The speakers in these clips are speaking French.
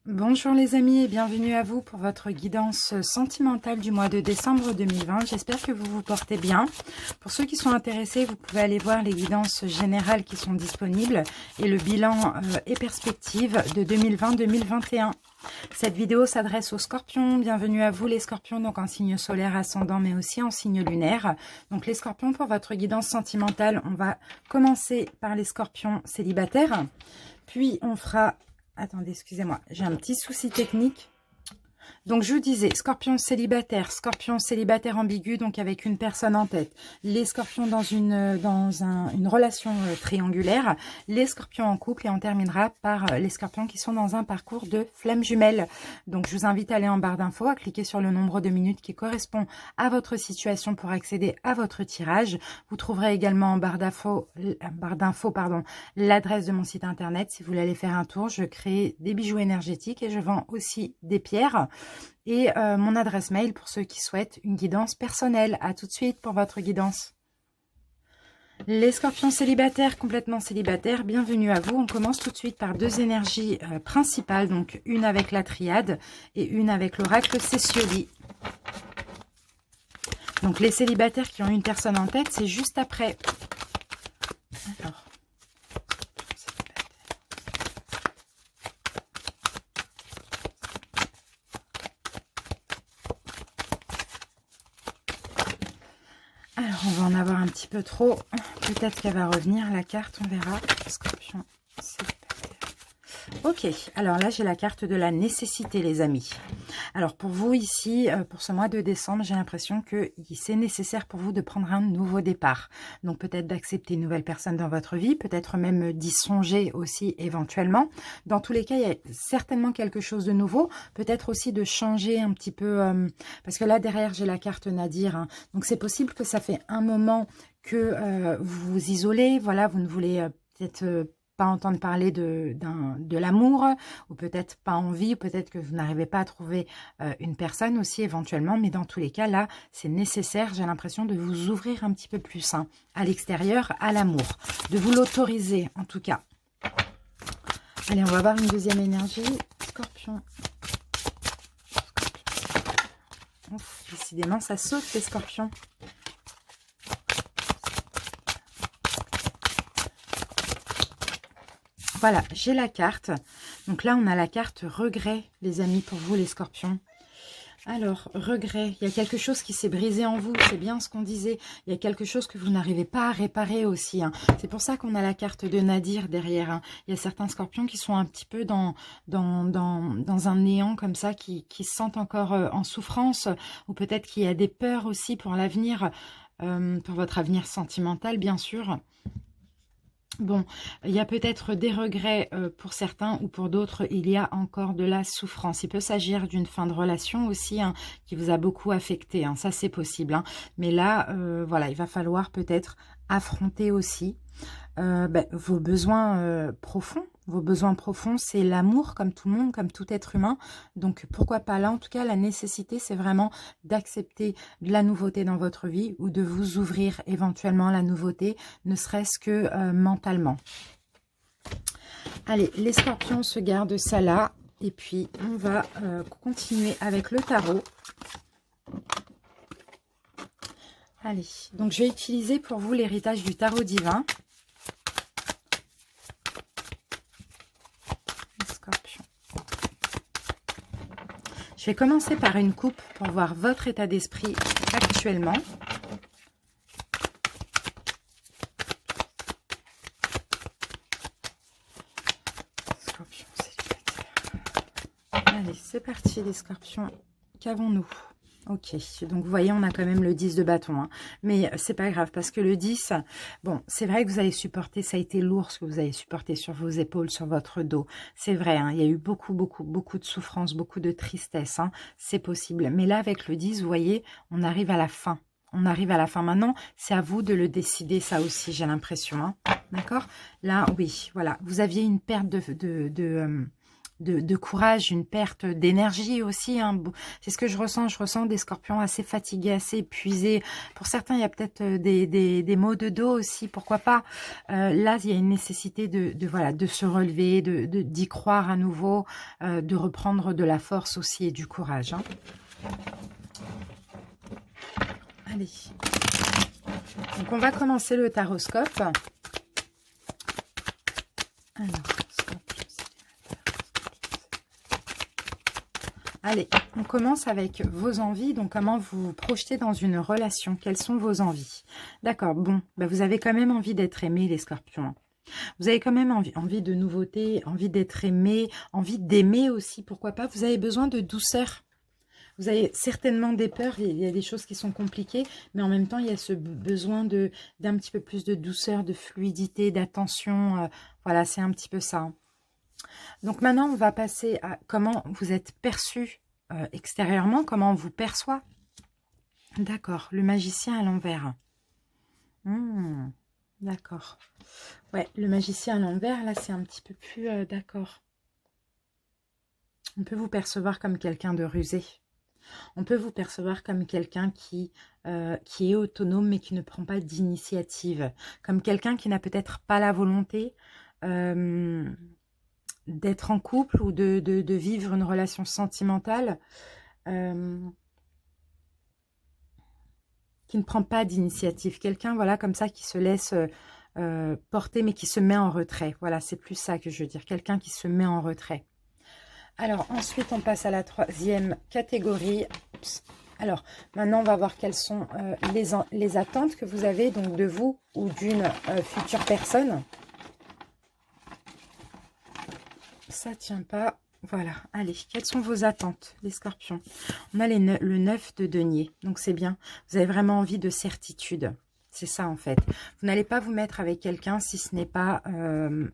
Bonjour les amis et bienvenue à vous pour votre guidance sentimentale du mois de décembre 2020. J'espère que vous vous portez bien. Pour ceux qui sont intéressés, vous pouvez aller voir les guidances générales qui sont disponibles et le bilan et perspective de 2020-2021. Cette vidéo s'adresse aux scorpions. Bienvenue à vous les scorpions, donc en signe solaire ascendant mais aussi en signe lunaire. Donc les scorpions, pour votre guidance sentimentale, on va commencer par les scorpions célibataires. Puis on fera... Attendez, excusez-moi, j'ai un petit souci technique. Donc, je vous disais, scorpion célibataire ambigu, donc avec une personne en tête. Les scorpions dans une relation triangulaire. Les scorpions en couple et on terminera par les scorpions qui sont dans un parcours de flamme jumelle. Donc, je vous invite à aller en barre d'infos, à cliquer sur le nombre de minutes qui correspond à votre situation pour accéder à votre tirage. Vous trouverez également en barre d'infos, l'adresse de mon site internet. Si vous voulez aller faire un tour, je crée des bijoux énergétiques et je vends aussi des pierres. Et mon adresse mail pour ceux qui souhaitent une guidance personnelle. À tout de suite pour votre guidance. Les scorpions célibataires, complètement célibataires, bienvenue à vous. On commence tout de suite par deux énergies principales, donc une avec la triade et une avec l'oracle Cécioli. Donc les célibataires qui ont une personne en tête, c'est juste après. Alors. Alors, on va en avoir un petit peu trop. Peut-être qu'elle va revenir, la carte, on verra. Scorpion, ok, alors là, j'ai la carte de la nécessité, les amis. Alors, pour vous, ici, pour ce mois de décembre, j'ai l'impression que c'est nécessaire pour vous de prendre un nouveau départ. Donc, peut-être d'accepter une nouvelle personne dans votre vie, peut-être même d'y songer aussi éventuellement. Dans tous les cas, il y a certainement quelque chose de nouveau. Peut-être aussi de changer un petit peu, parce que là, derrière, j'ai la carte Nadir. Hein. Donc, c'est possible que ça fait un moment que vous vous isolez. Voilà, vous ne voulez peut-être... pas entendre parler de l'amour, ou peut-être pas envie, peut-être que vous n'arrivez pas à trouver une personne aussi éventuellement, mais dans tous les cas, là, c'est nécessaire, j'ai l'impression, de vous ouvrir un petit peu plus hein, à l'extérieur, à l'amour, de vous l'autoriser en tout cas. Allez, on va voir une deuxième énergie. Scorpion. Ouf, décidément, ça saute les scorpions. Voilà, j'ai la carte. Donc là, on a la carte regret, les amis, pour vous, les scorpions. Alors, regret, il y a quelque chose qui s'est brisé en vous, c'est bien ce qu'on disait. Il y a quelque chose que vous n'arrivez pas à réparer aussi. Hein. C'est pour ça qu'on a la carte de Nadir derrière. Hein. Il y a certains scorpions qui sont un petit peu dans un néant comme ça, qui se sentent encore en souffrance. Ou peut-être qu'il y a des peurs aussi pour l'avenir, pour votre avenir sentimental, bien sûr. Bon, il y a peut-être des regrets pour certains ou pour d'autres, il y a encore de la souffrance. Il peut s'agir d'une fin de relation aussi hein, qui vous a beaucoup affecté, hein, ça c'est possible. Hein. Mais là, voilà, il va falloir peut-être affronter aussi vos besoins profonds. Vos besoins profonds, c'est l'amour comme tout le monde, comme tout être humain. Donc, pourquoi pas là? En tout cas, la nécessité, c'est vraiment d'accepter de la nouveauté dans votre vie ou de vous ouvrir éventuellement à la nouveauté, ne serait-ce que mentalement. Allez, les scorpions se gardent ça là. Et puis, on va continuer avec le tarot. Allez, donc je vais utiliser pour vous l'héritage du tarot divin. Je vais commencer par une coupe pour voir votre état d'esprit actuellement. Scorpion célibataire. Allez, c'est parti les scorpions. Qu'avons-nous? Ok, donc vous voyez, on a quand même le 10 de bâton. Hein. Mais c'est pas grave, parce que le 10, bon, c'est vrai que vous allez supporter, ça a été lourd ce que vous avez supporté sur vos épaules, sur votre dos. C'est vrai, hein, il y a eu beaucoup de souffrance, beaucoup de tristesse. Hein, c'est possible. Mais là, avec le 10, vous voyez, on arrive à la fin. On arrive à la fin maintenant. C'est à vous de le décider, ça aussi, j'ai l'impression. Hein. D'accord? Là, oui, voilà. Vous aviez une perte de courage, une perte d'énergie aussi. Hein. C'est ce que je ressens. Je ressens des scorpions assez fatigués, assez épuisés. Pour certains, il y a peut-être des maux de dos aussi, pourquoi pas. Là, il y a une nécessité voilà, de se relever, d'y croire à nouveau, de reprendre de la force aussi et du courage. Hein. Allez. Donc, on va commencer le taroscope. Alors, allez, on commence avec vos envies. Donc, comment vous vous projetez dans une relation? Quelles sont vos envies? D'accord, bon, bah vous avez quand même envie d'être aimé, les scorpions. Vous avez quand même envie de nouveauté, envie d'être aimé, envie d'aimer aussi, pourquoi pas. Vous avez besoin de douceur. Vous avez certainement des peurs, il y a des choses qui sont compliquées, mais en même temps, il y a ce besoin d'un petit peu plus de douceur, de fluidité, d'attention. Voilà, c'est un petit peu ça. Donc maintenant, on va passer à comment vous êtes perçu extérieurement, comment on vous perçoit. D'accord, le magicien à l'envers. D'accord. Ouais, le magicien à l'envers, là, c'est un petit peu plus... d'accord. On peut vous percevoir comme quelqu'un de rusé. On peut vous percevoir comme quelqu'un qui est autonome mais qui ne prend pas d'initiative. Comme quelqu'un qui n'a peut-être pas la volonté d'être en couple ou de vivre une relation sentimentale. Qui ne prend pas d'initiative. Quelqu'un, voilà, comme ça, qui se laisse porter mais qui se met en retrait. Voilà, c'est plus ça que je veux dire. Quelqu'un qui se met en retrait. Alors, ensuite, on passe à la troisième catégorie. Alors, maintenant, on va voir quelles sont les attentes que vous avez donc de vous ou d'une future personne. Ça tient pas. Voilà, allez, quelles sont vos attentes, les scorpions? On a le 9 de denier, donc c'est bien. Vous avez vraiment envie de certitude. C'est ça, en fait. Vous n'allez pas vous mettre avec quelqu'un si ce n'est pas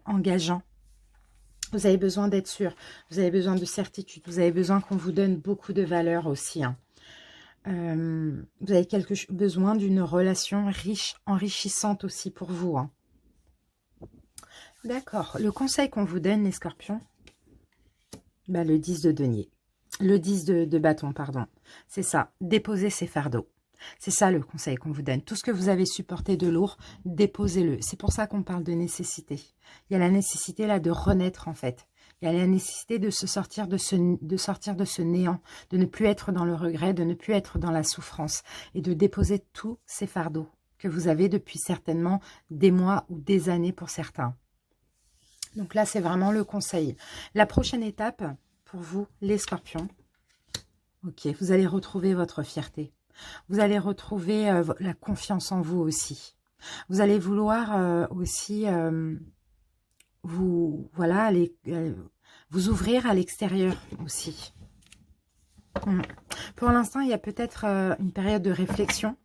engageant. Vous avez besoin d'être sûr, vous avez besoin de certitude, vous avez besoin qu'on vous donne beaucoup de valeur aussi. Hein. Vous avez besoin d'une relation riche, enrichissante aussi pour vous. Hein. D'accord, le conseil qu'on vous donne, les scorpions, bah, le 10 de denier, le 10 de bâton, pardon. C'est ça, déposez ces fardeaux. C'est ça le conseil qu'on vous donne. Tout ce que vous avez supporté de lourd, déposez-le. C'est pour ça qu'on parle de nécessité. Il y a la nécessité là de renaître en fait. Il y a la nécessité de sortir de ce néant, de ne plus être dans le regret, de ne plus être dans la souffrance et de déposer tous ces fardeaux que vous avez depuis certainement des mois ou des années pour certains. Donc là, c'est vraiment le conseil. La prochaine étape pour vous, les scorpions. Ok, vous allez retrouver votre fierté. Vous allez retrouver la confiance en vous aussi. Vous allez vouloir aussi vous ouvrir à l'extérieur aussi. Pour l'instant, il y a peut-être une période de réflexion.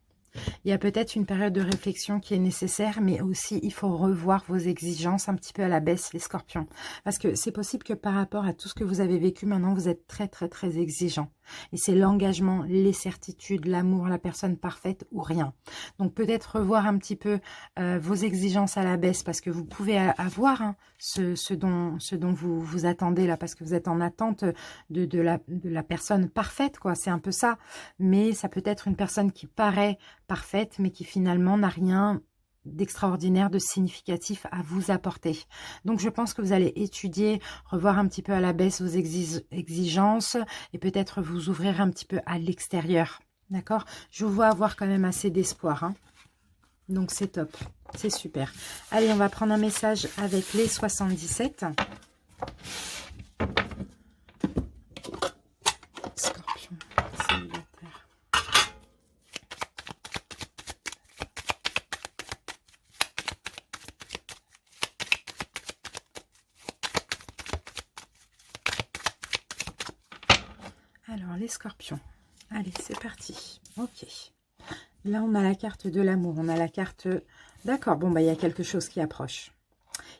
Il y a peut-être une période de réflexion qui est nécessaire, mais aussi il faut revoir vos exigences un petit peu à la baisse, les scorpions. Parce que c'est possible que par rapport à tout ce que vous avez vécu, maintenant vous êtes très très très exigeant. Et c'est l'engagement, les certitudes, l'amour, la personne parfaite ou rien. Donc peut-être revoir un petit peu vos exigences à la baisse, parce que vous pouvez avoir hein, ce dont vous vous attendez là, parce que vous êtes en attente de la personne parfaite, quoi. C'est un peu ça. Mais ça peut être une personne qui paraît parfaite, mais qui finalement n'a rien d'extraordinaire, de significatif à vous apporter. Donc je pense que vous allez étudier, revoir un petit peu à la baisse vos exigences et peut-être vous ouvrir un petit peu à l'extérieur. D'accord? Je vous vois avoir quand même assez d'espoir. Hein. Donc c'est top, c'est super. Allez, on va prendre un message avec les 77. Scorpion, célibataire. Alors, les scorpions. Allez, c'est parti. Ok. Là, on a la carte de l'amour. On a la carte... D'accord, bon, bah, il y a quelque chose qui approche.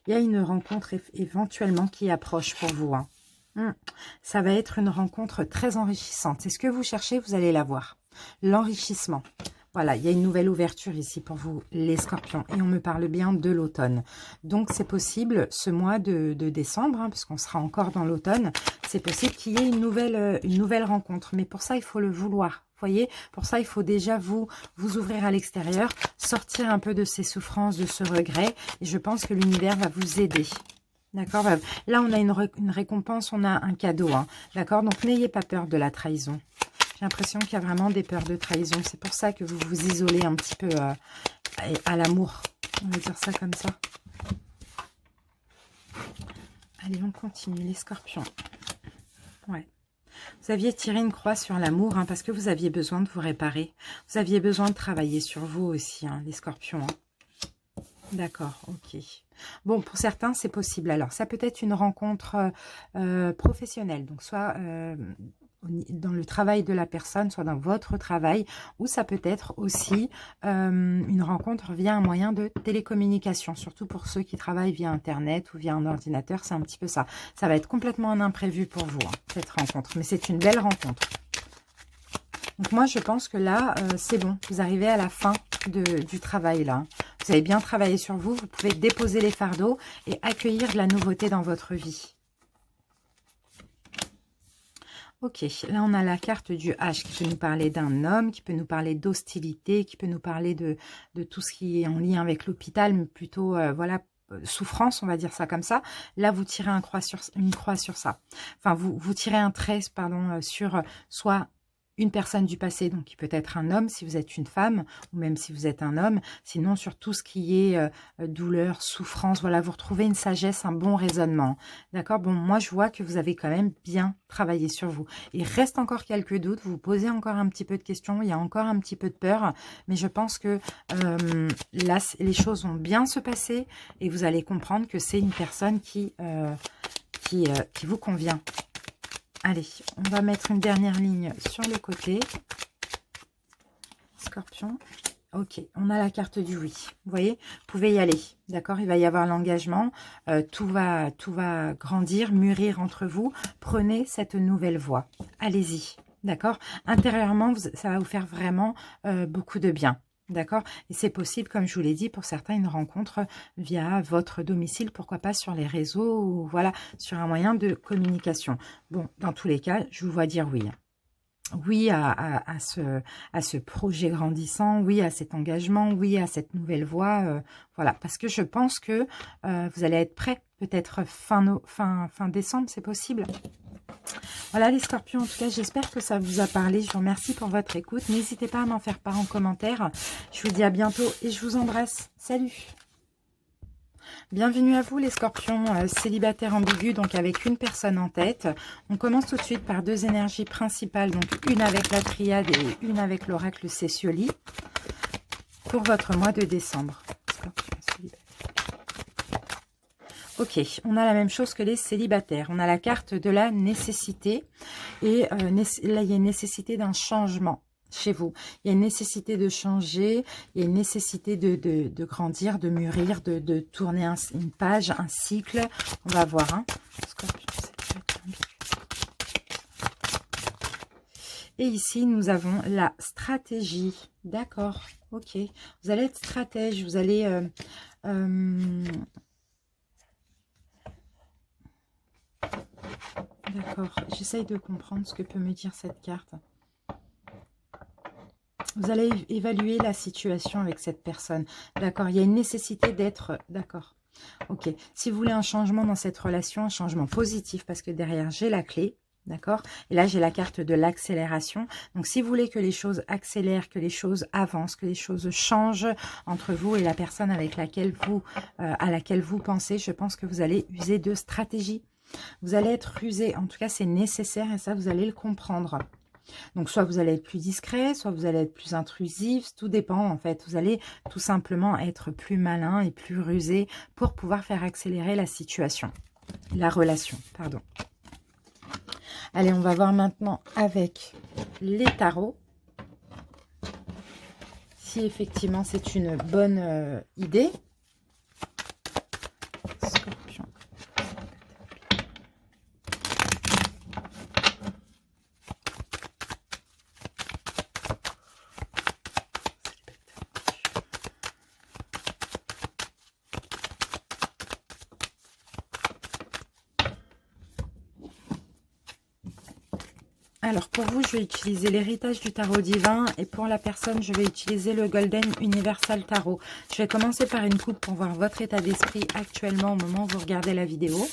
Il y a une rencontre éventuellement qui approche pour vous. Hein. Ça va être une rencontre très enrichissante. C'est ce que vous cherchez, vous allez l'avoir. L'enrichissement. Voilà, il y a une nouvelle ouverture ici pour vous, les scorpions. Et on me parle bien de l'automne. Donc, c'est possible, ce mois de décembre, hein, puisqu'on sera encore dans l'automne, c'est possible qu'il y ait une nouvelle rencontre. Mais pour ça, il faut le vouloir. Vous voyez, pour ça, il faut déjà vous ouvrir à l'extérieur, sortir un peu de ces souffrances, de ce regret. Et je pense que l'univers va vous aider. D'accord. Là, on a une récompense, on a un cadeau. Hein, d'accord. Donc, n'ayez pas peur de la trahison. J'ai l'impression qu'il y a vraiment des peurs de trahison. C'est pour ça que vous vous isolez un petit peu à l'amour. On va dire ça comme ça. Allez, on continue, les scorpions. Ouais. Vous aviez tiré une croix sur l'amour, hein, parce que vous aviez besoin de vous réparer. Vous aviez besoin de travailler sur vous aussi, hein, les scorpions. Hein. D'accord, ok. Bon, pour certains, c'est possible. Alors, ça peut être une rencontre professionnelle. Donc, soit dans le travail de la personne, soit dans votre travail, ou ça peut être aussi une rencontre via un moyen de télécommunication, surtout pour ceux qui travaillent via Internet ou via un ordinateur, c'est un petit peu ça. Ça va être complètement un imprévu pour vous, hein, cette rencontre, mais c'est une belle rencontre. Donc moi, je pense que là, c'est bon, vous arrivez à la fin du travail là. Vous avez bien travaillé sur vous, vous pouvez déposer les fardeaux et accueillir de la nouveauté dans votre vie. Ok, là on a la carte du H qui peut nous parler d'un homme, qui peut nous parler d'hostilité, qui peut nous parler de tout ce qui est en lien avec l'hôpital, mais plutôt, voilà, souffrance, on va dire ça comme ça. Là, vous tirez une croix sur ça. Enfin, vous tirez un trait, pardon, sur soit une personne du passé, donc qui peut être un homme si vous êtes une femme, ou même si vous êtes un homme, sinon sur tout ce qui est douleur, souffrance, voilà, vous retrouvez une sagesse, un bon raisonnement, d'accord? Bon, moi je vois que vous avez quand même bien travaillé sur vous. Il reste encore quelques doutes, vous posez encore un petit peu de questions, il y a encore un petit peu de peur, mais je pense que là, les choses vont bien se passer et vous allez comprendre que c'est une personne qui vous convient. Allez, on va mettre une dernière ligne sur le côté. Scorpion. Ok, on a la carte du oui. Vous voyez, vous pouvez y aller. D'accord, il va y avoir l'engagement. Tout va grandir, mûrir entre vous. Prenez cette nouvelle voie. Allez-y. D'accord, intérieurement, ça va vous faire vraiment beaucoup de bien. D'accord. Et c'est possible, comme je vous l'ai dit, pour certains, une rencontre via votre domicile, pourquoi pas sur les réseaux ou voilà, sur un moyen de communication. Bon, dans tous les cas, je vous vois dire oui. Oui à ce projet grandissant, oui à cet engagement, oui à cette nouvelle voie. Voilà, parce que je pense que vous allez être prêts, peut-être fin décembre, c'est possible. Voilà les scorpions, en tout cas j'espère que ça vous a parlé, je vous remercie pour votre écoute, n'hésitez pas à m'en faire part en commentaire, je vous dis à bientôt et je vous embrasse, salut. Bienvenue à vous les scorpions célibataires ambigus, donc avec une personne en tête. On commence tout de suite par deux énergies principales, donc une avec la triade et une avec l'oracle Cécioli, pour votre mois de décembre. Scorpion célibataire. Ok, on a la même chose que les célibataires. On a la carte de la nécessité. Et là, il y a une nécessité d'un changement chez vous. Il y a une nécessité de changer. Il y a une nécessité de grandir, de mûrir, de tourner une page, un cycle. On va voir. Hein. Et ici, nous avons la stratégie. D'accord, ok. Vous allez être stratège. Vous allez... D'accord, j'essaye de comprendre ce que peut me dire cette carte. Vous allez évaluer la situation avec cette personne. D'accord, il y a une nécessité d'être... D'accord, ok. Si vous voulez un changement dans cette relation, un changement positif, parce que derrière, j'ai la clé. D'accord. Et là, j'ai la carte de l'accélération. Donc, si vous voulez que les choses accélèrent, que les choses avancent, que les choses changent entre vous et la personne avec laquelle à laquelle vous pensez, je pense que vous allez user de stratégie. Vous allez être rusé, en tout cas c'est nécessaire et ça vous allez le comprendre. Donc soit vous allez être plus discret, soit vous allez être plus intrusif, tout dépend en fait. Vous allez tout simplement être plus malin et plus rusé pour pouvoir faire accélérer la situation, la relation, pardon. Allez, on va voir maintenant avec les tarots si effectivement c'est une bonne idée. Scorpion. Alors, pour vous, je vais utiliser l'héritage du tarot divin. Et pour la personne, je vais utiliser le Golden Universal Tarot. Je vais commencer par une coupe pour voir votre état d'esprit actuellement au moment où vous regardez la vidéo.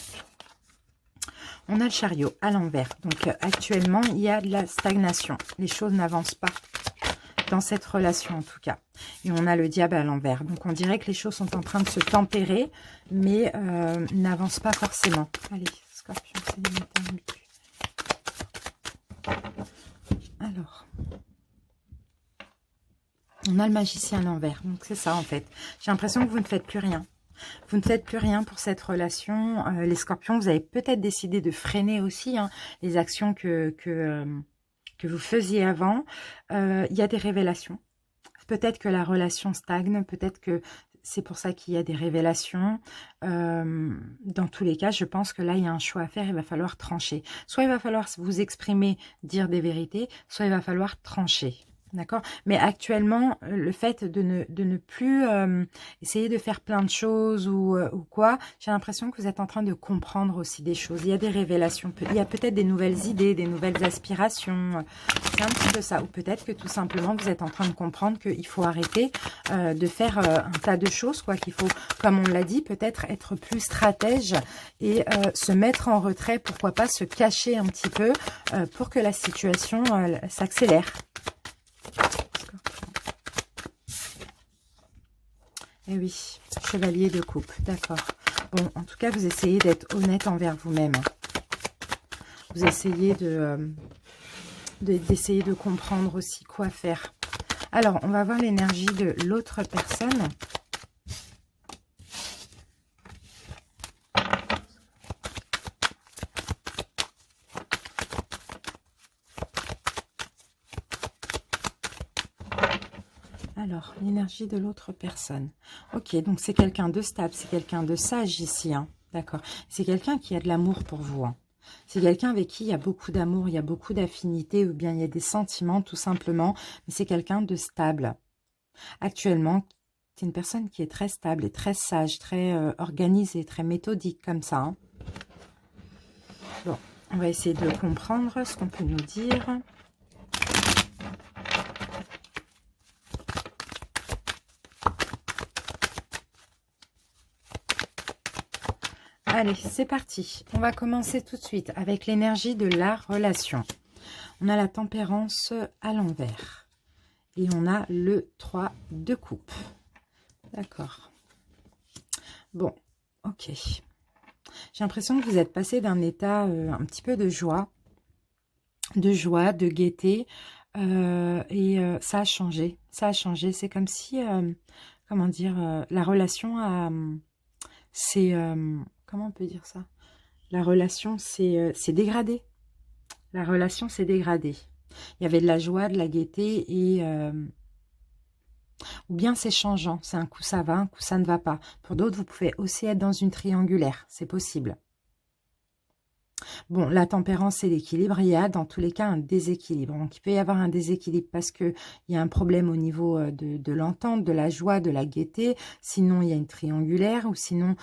On a le chariot à l'envers. Donc, actuellement, il y a de la stagnation. Les choses n'avancent pas dans cette relation, en tout cas. Et on a le diable à l'envers. Donc, on dirait que les choses sont en train de se tempérer, mais n'avancent pas forcément. Allez, Scorpion, célibataire. Alors, on a le magicien à l'envers. Donc, c'est ça, en fait. J'ai l'impression que vous ne faites plus rien. Vous ne faites plus rien pour cette relation. Les scorpions, vous avez peut-être décidé de freiner aussi les actions que vous faisiez avant. Il y a des révélations. Peut-être que la relation stagne. Peut-être que c'est pour ça qu'il y a des révélations. Dans tous les cas, je pense que là, il y a un choix à faire. Il va falloir trancher. Soit il va falloir vous exprimer, dire des vérités, soit il va falloir trancher. D'accord? Mais actuellement, le fait de ne plus essayer de faire plein de choses ou quoi, j'ai l'impression que vous êtes en train de comprendre aussi des choses. Il y a des révélations, il y a peut-être des nouvelles idées, des nouvelles aspirations. C'est un petit peu ça. Ou peut-être que tout simplement, vous êtes en train de comprendre qu'il faut arrêter de faire un tas de choses, quoi. Qu'il faut, comme on l'a dit, peut-être être plus stratège et se mettre en retrait, pourquoi pas se cacher un petit peu pour que la situation s'accélère. Eh oui, chevalier de coupe, d'accord. Bon, en tout cas, vous essayez d'être honnête envers vous-même. Vous essayez d'essayer de comprendre aussi quoi faire. Alors, on va voir l'énergie de l'autre personne. Alors, l'énergie de l'autre personne. Ok, donc c'est quelqu'un de stable, c'est quelqu'un de sage ici, hein. D'accord. C'est quelqu'un qui a de l'amour pour vous, hein. C'est quelqu'un avec qui il y a beaucoup d'amour, il y a beaucoup d'affinité, ou bien il y a des sentiments, tout simplement. Mais c'est quelqu'un de stable. Actuellement, c'est une personne qui est très stable et très sage, très organisée, très méthodique, comme ça, hein. Bon, on va essayer de comprendre ce qu'on peut nous dire. Allez, c'est parti. On va commencer tout de suite avec l'énergie de la relation. On a la tempérance à l'envers. Et on a le 3 de coupe. D'accord. Bon, ok. J'ai l'impression que vous êtes passé d'un état un petit peu de joie, de gaieté. Et ça a changé. Ça a changé. C'est comme si, comment dire, la relation a... c'est... comment on peut dire ça? La relation s'est dégradée. La relation s'est dégradée. Il y avait de la joie, de la gaieté et... ou bien c'est changeant. C'est un coup ça va, un coup ça ne va pas. Pour d'autres, vous pouvez aussi être dans une triangulaire. C'est possible. Bon, la tempérance et l'équilibre, il y a dans tous les cas un déséquilibre. Donc, il peut y avoir un déséquilibre parce qu'il y a un problème au niveau de l'entente, de la joie, de la gaieté. Sinon, il y a une triangulaire ou sinon,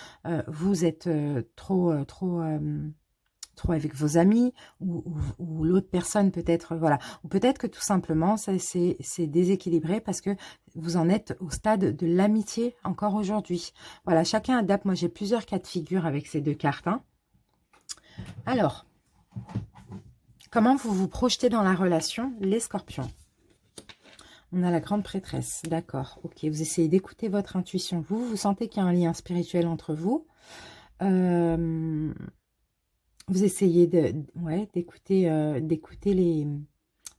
vous êtes trop avec vos amis ou l'autre personne peut-être, voilà. Ou peut-être que tout simplement, c'est déséquilibré parce que vous en êtes au stade de l'amitié encore aujourd'hui. Voilà, chacun adapte. Moi, j'ai plusieurs cas de figure avec ces deux cartes, hein. Alors, comment vous vous projetez dans la relation, les scorpions? On a la grande prêtresse, d'accord. Ok, vous essayez d'écouter votre intuition. Vous sentez qu'il y a un lien spirituel entre vous. Vous essayez d'écouter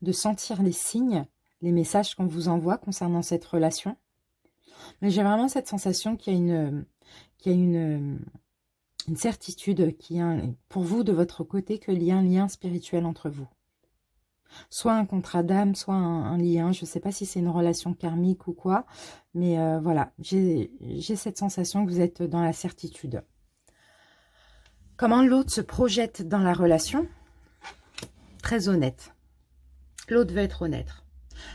de sentir les signes, les messages qu'on vous envoie concernant cette relation. Mais j'ai vraiment cette sensation qu'il y a une certitude pour vous de votre côté qu'il y a un lien spirituel entre vous. Soit un contrat d'âme, soit un lien. Je ne sais pas si c'est une relation karmique ou quoi. Mais voilà, j'ai cette sensation que vous êtes dans la certitude. Comment l'autre se projette dans la relation? Très honnête. L'autre veut être honnête.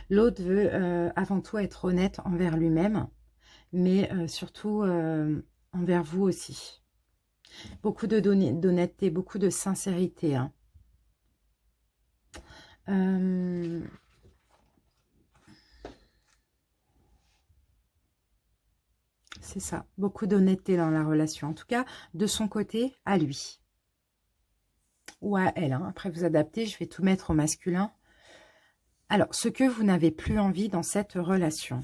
L'autre veut avant tout être honnête envers lui-même. Mais surtout envers vous aussi. Beaucoup d'honnêteté, beaucoup de sincérité, hein. C'est ça, beaucoup d'honnêteté dans la relation. En tout cas, de son côté, à lui. Ou à elle, hein. Après, vous adaptez, je vais tout mettre au masculin. Alors, ce que vous n'avez plus envie dans cette relation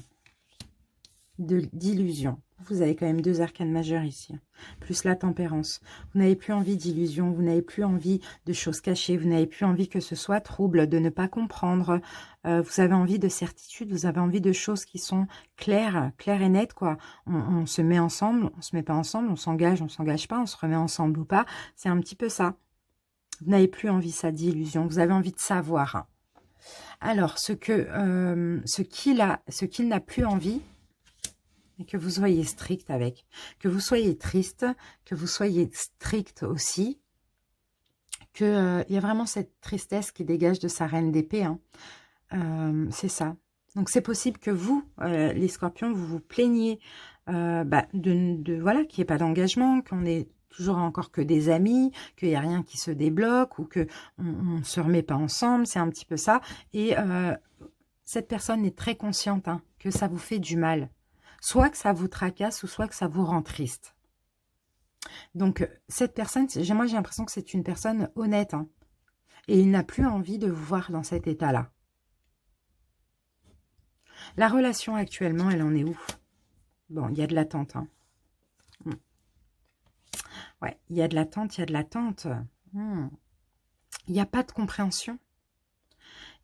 d'illusion. Vous avez quand même 2 arcanes majeures ici, plus la tempérance. Vous n'avez plus envie d'illusion, vous n'avez plus envie de choses cachées, vous n'avez plus envie que ce soit trouble, de ne pas comprendre. Vous avez envie de certitude, vous avez envie de choses qui sont claires et nettes, quoi. On se met ensemble, on se met pas ensemble, on s'engage pas, on se remet ensemble ou pas. C'est un petit peu ça. Vous n'avez plus envie, ça, d'illusion. Vous avez envie de savoir. Alors, ce qu'il n'a plus envie, et que vous soyez strict avec, que vous soyez triste, que vous soyez strict aussi, que il y a vraiment cette tristesse qui dégage de sa reine d'épée, hein. C'est ça. Donc c'est possible que vous, les scorpions, vous vous plaigniez voilà, qu'il n'y ait pas d'engagement, qu'on est toujours encore que des amis, qu'il n'y a rien qui se débloque ou que on se remet pas ensemble, c'est un petit peu ça. Et cette personne est très consciente, hein, que ça vous fait du mal. Soit que ça vous tracasse ou soit que ça vous rend triste. Donc, cette personne, moi j'ai l'impression que c'est une personne honnête. Hein, et il n'a plus envie de vous voir dans cet état-là. La relation actuellement, elle en est où? Bon, il y a de l'attente. Hein. Ouais, il y a de l'attente, il y a de l'attente. Il n'y a pas de compréhension.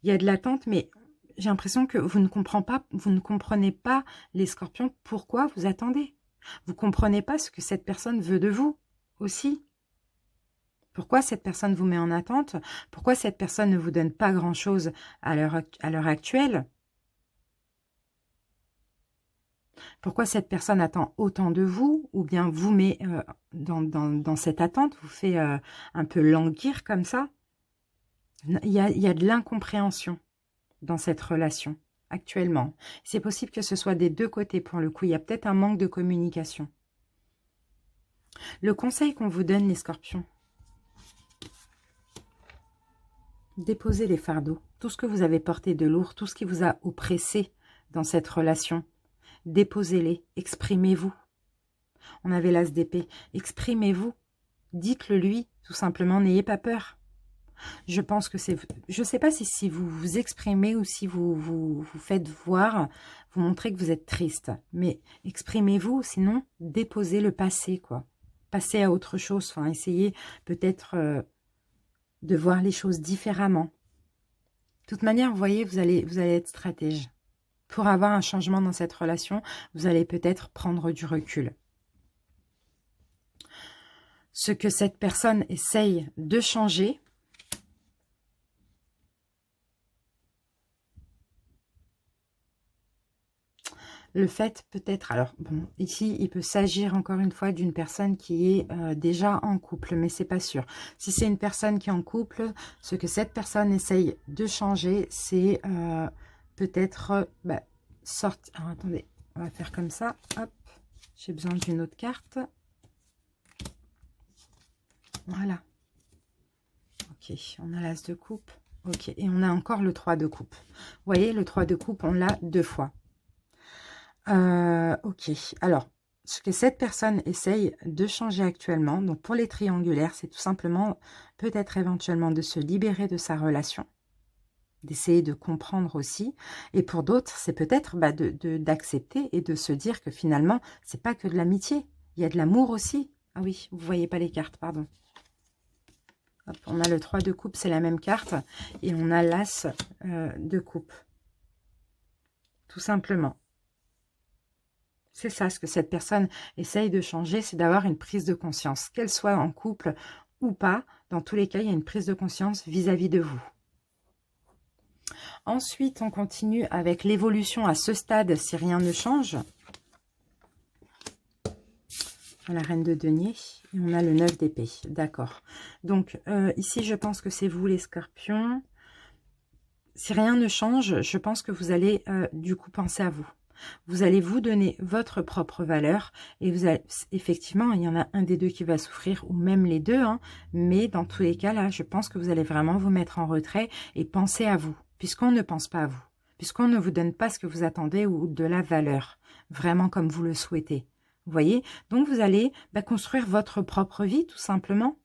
Il y a de l'attente, mais j'ai l'impression que vous ne comprenez pas, les scorpions, pourquoi vous attendez. Vous ne comprenez pas ce que cette personne veut de vous aussi. Pourquoi cette personne vous met en attente? Pourquoi cette personne ne vous donne pas grand-chose à l'heure actuelle? Pourquoi cette personne attend autant de vous? Ou bien vous met dans cette attente, vous fait un peu languir comme ça? Il y a de l'incompréhension dans cette relation, actuellement. C'est possible que ce soit des 2 côtés, pour le coup. Il y a peut-être un manque de communication. Le conseil qu'on vous donne, les scorpions, déposez les fardeaux. Tout ce que vous avez porté de lourd, tout ce qui vous a oppressé dans cette relation, déposez-les, exprimez-vous. On avait l'as d'épée. Exprimez-vous. Dites-le lui, tout simplement, n'ayez pas peur. Je pense que c'est... Je ne sais pas si vous vous exprimez ou si vous faites voir, vous montrez que vous êtes triste. Mais exprimez-vous, sinon déposez le passé, quoi. Passez à autre chose. Enfin, essayez peut-être de voir les choses différemment. De toute manière, vous voyez, vous allez être stratège. Pour avoir un changement dans cette relation, vous allez peut-être prendre du recul. Ce que cette personne essaye de changer... Le fait peut-être, alors bon, ici il peut s'agir encore une fois d'une personne qui est déjà en couple, mais c'est pas sûr. Si c'est une personne qui est en couple, ce que cette personne essaye de changer, c'est peut-être sortir. Alors attendez, on va faire comme ça. Hop, j'ai besoin d'une autre carte. Voilà. Ok, on a l'as de coupe. Ok, et on a encore le 3 de coupe. Vous voyez, le 3 de coupe, on l'a 2 fois. Ok, alors, ce que cette personne essaye de changer actuellement, donc pour les triangulaires, c'est tout simplement, peut-être éventuellement de se libérer de sa relation, d'essayer de comprendre aussi, et pour d'autres, c'est peut-être d'accepter et de se dire que finalement, c'est pas que de l'amitié, il y a de l'amour aussi. Ah oui, vous voyez pas les cartes, pardon. Hop, on a le 3 de coupe, c'est la même carte, et on a l'as de coupe, tout simplement. C'est ça, ce que cette personne essaye de changer, c'est d'avoir une prise de conscience. Qu'elle soit en couple ou pas, dans tous les cas, il y a une prise de conscience vis-à-vis de vous. Ensuite, on continue avec l'évolution à ce stade, si rien ne change. La reine de denier, et on a le 9 d'épée. D'accord. Donc, ici, je pense que c'est vous, les scorpions. Si rien ne change, je pense que vous allez, du coup, penser à vous. Vous allez vous donner votre propre valeur et vous allez, effectivement, il y en a un des deux qui va souffrir ou même les deux, hein, mais dans tous les cas, là, je pense que vous allez vraiment vous mettre en retrait et penser à vous, puisqu'on ne pense pas à vous, puisqu'on ne vous donne pas ce que vous attendez ou de la valeur, vraiment comme vous le souhaitez. Vous voyez? Donc, vous allez construire votre propre vie, tout simplement.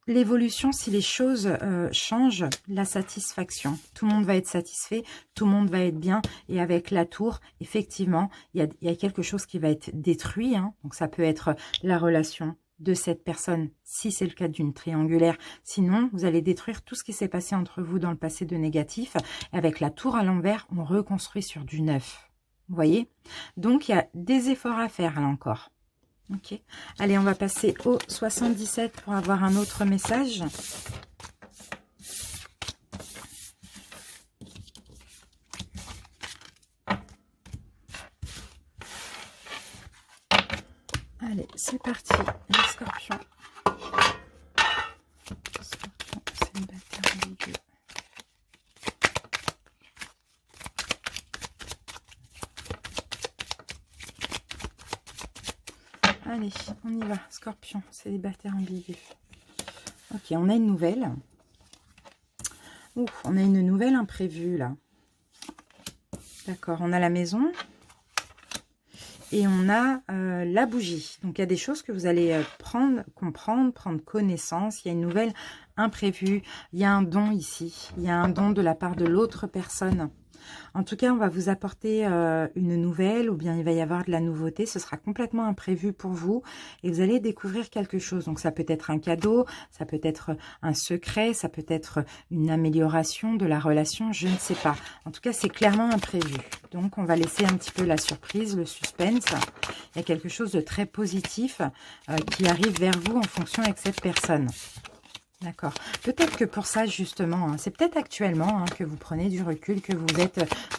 L'évolution, si les choses changent, la satisfaction. Tout le monde va être satisfait, tout le monde va être bien. Et avec la tour, effectivement, il y a quelque chose qui va être détruit. Hein. Donc, ça peut être la relation de cette personne, si c'est le cas d'une triangulaire. Sinon, vous allez détruire tout ce qui s'est passé entre vous dans le passé de négatif. Et avec la tour à l'envers, on reconstruit sur du neuf. Vous voyez? Donc, il y a des efforts à faire, là encore. Ok. Allez, on va passer au 77 pour avoir un autre message. Allez, c'est parti, les scorpions. Scorpion, célibataire ambigu. Allez, on y va. Scorpion, célibataire ambigu. Ok, on a une nouvelle. Ouh, on a une nouvelle imprévue, là. D'accord, on a la maison. Et on a la bougie. Donc, il y a des choses que vous allez comprendre, prendre connaissance. Il y a une nouvelle imprévue. Il y a un don ici. Il y a un don de la part de l'autre personne. En tout cas, on va vous apporter une nouvelle ou bien il va y avoir de la nouveauté. Ce sera complètement imprévu pour vous et vous allez découvrir quelque chose. Donc, ça peut être un cadeau, ça peut être un secret, ça peut être une amélioration de la relation, je ne sais pas. En tout cas, c'est clairement imprévu. Donc, on va laisser un petit peu la surprise, le suspense. Il y a quelque chose de très positif qui arrive vers vous en fonction avec cette personne. D'accord. Peut-être que pour ça, justement, hein, c'est peut-être actuellement que vous prenez du recul, que vous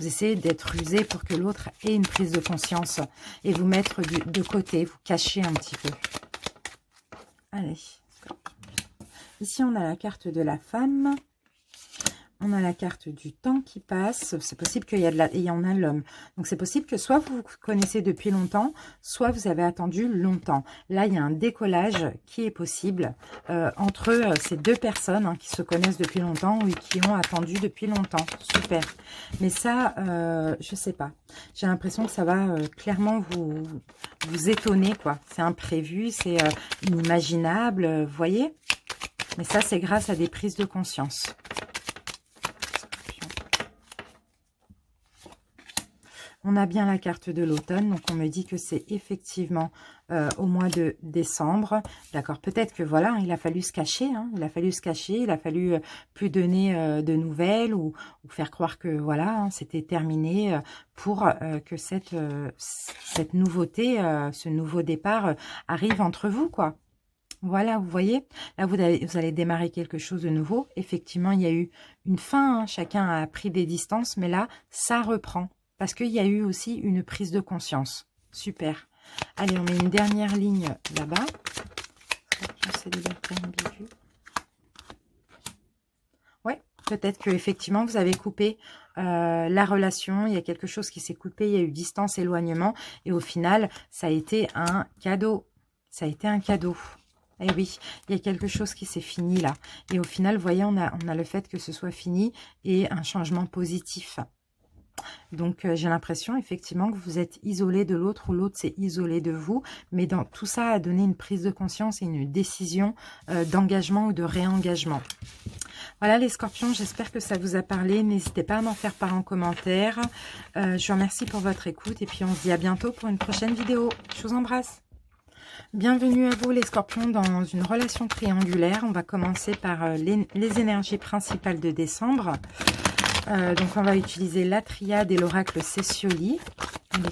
essayez d'être rusé pour que l'autre ait une prise de conscience et vous mettre de côté, vous cacher un petit peu. Allez. Ici, on a la carte de la femme. On a la carte du temps qui passe. C'est possible qu'il y a il y en a l'homme. Donc, c'est possible que soit vous vous connaissez depuis longtemps, soit vous avez attendu longtemps. Là, il y a un décollage qui est possible entre ces deux personnes qui se connaissent depuis longtemps ou qui ont attendu depuis longtemps. Super. Mais ça, je sais pas. J'ai l'impression que ça va clairement vous étonner, quoi. C'est imprévu, c'est inimaginable, vous voyez? Mais ça, c'est grâce à des prises de conscience. On a bien la carte de l'automne, donc on me dit que c'est effectivement au mois de décembre. D'accord, peut-être que voilà, il a fallu se cacher, il a fallu se cacher, il a fallu plus donner de nouvelles ou faire croire que voilà, c'était terminé pour que cette nouveauté, ce nouveau départ arrive entre vous, quoi. Voilà, vous voyez, là vous allez démarrer quelque chose de nouveau. Effectivement, il y a eu une fin, chacun a pris des distances, mais là, ça reprend. Parce qu'il y a eu aussi une prise de conscience. Super. Allez, on met une dernière ligne là-bas. Ouais, peut-être que effectivement vous avez coupé la relation. Il y a quelque chose qui s'est coupé. Il y a eu distance, éloignement. Et au final, ça a été un cadeau. Ça a été un cadeau. Eh oui, il y a quelque chose qui s'est fini là. Et au final, vous voyez, on a le fait que ce soit fini et un changement positif. Donc, j'ai l'impression effectivement que vous êtes isolé de l'autre ou l'autre s'est isolé de vous. Mais dans tout ça a donné une prise de conscience et une décision d'engagement ou de réengagement. Voilà les scorpions, j'espère que ça vous a parlé. N'hésitez pas à m'en faire part en commentaire. Je vous remercie pour votre écoute et puis on se dit à bientôt pour une prochaine vidéo. Je vous embrasse. Bienvenue à vous les scorpions dans une relation triangulaire. On va commencer par les énergies principales de décembre. Donc, on va utiliser la triade et l'oracle Cécioli. Allez.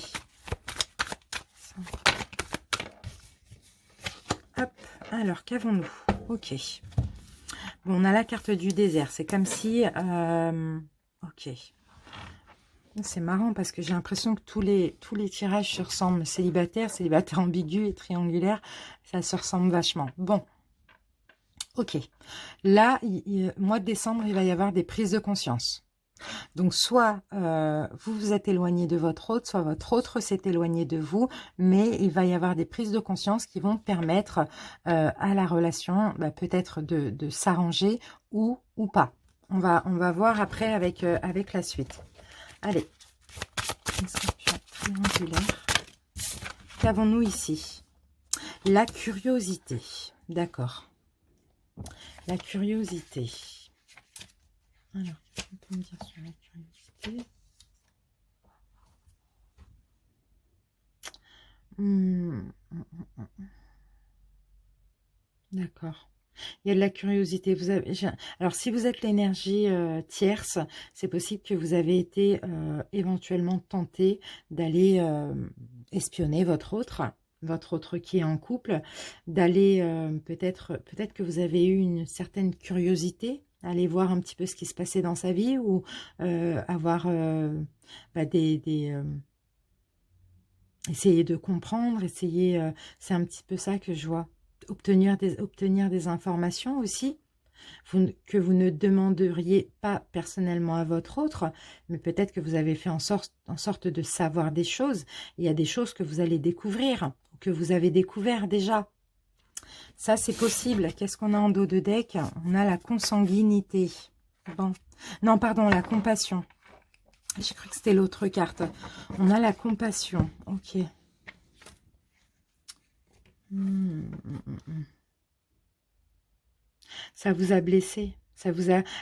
Hop. Alors, qu'avons-nous? Ok. Bon, on a la carte du désert. C'est comme si... ok. C'est marrant parce que j'ai l'impression que tous les tirages se ressemblent. Célibataire, célibataire ambigu et triangulaire, ça se ressemble vachement. Bon. Ok. Là, mois de décembre, il va y avoir des prises de conscience. Donc, soit vous vous êtes éloigné de votre autre, soit votre autre s'est éloigné de vous, mais il va y avoir des prises de conscience qui vont permettre à la relation peut-être de s'arranger ou pas. On va voir après avec la suite. Allez, une scorpion triangulaire. Qu'avons-nous ici? La curiosité. D'accord. La curiosité. Alors, on peut me dire sur la curiosité. D'accord. Il y a de la curiosité. Alors, si vous êtes l'énergie tierce, c'est possible que vous avez été éventuellement tenté d'aller espionner votre autre qui est en couple, d'aller peut-être que vous avez eu une certaine curiosité, aller voir un petit peu ce qui se passait dans sa vie ou avoir essayer de comprendre, c'est un petit peu ça que je vois. Obtenir des informations aussi, que vous ne demanderiez pas personnellement à votre autre, mais peut-être que vous avez fait en sorte de savoir des choses. Il y a des choses que vous allez découvrir, que vous avez découvert déjà. Ça, c'est possible. Qu'est-ce qu'on a en dos de deck? On a la consanguinité. Bon. Non, pardon, la compassion. J'ai cru que c'était l'autre carte. On a la compassion. Ok. Ça vous a blessé.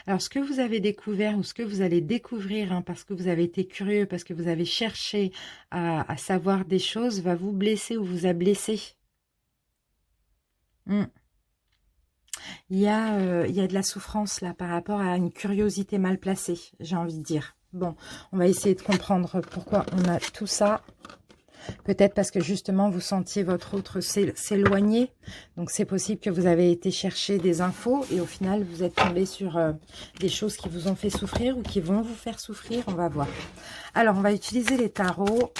Alors, ce que vous avez découvert ou ce que vous allez découvrir, hein, parce que vous avez été curieux, parce que vous avez cherché à savoir des choses, va vous blesser ou vous a blessé. Il y a de la souffrance là par rapport à une curiosité mal placée, j'ai envie de dire. Bon, on va essayer de comprendre pourquoi on a tout ça. Peut-être parce que justement, vous sentiez votre autre s'éloigner. Donc, c'est possible que vous avez été chercher des infos et au final, vous êtes tombé sur des choses qui vous ont fait souffrir ou qui vont vous faire souffrir. On va voir. Alors, on va utiliser les tarots.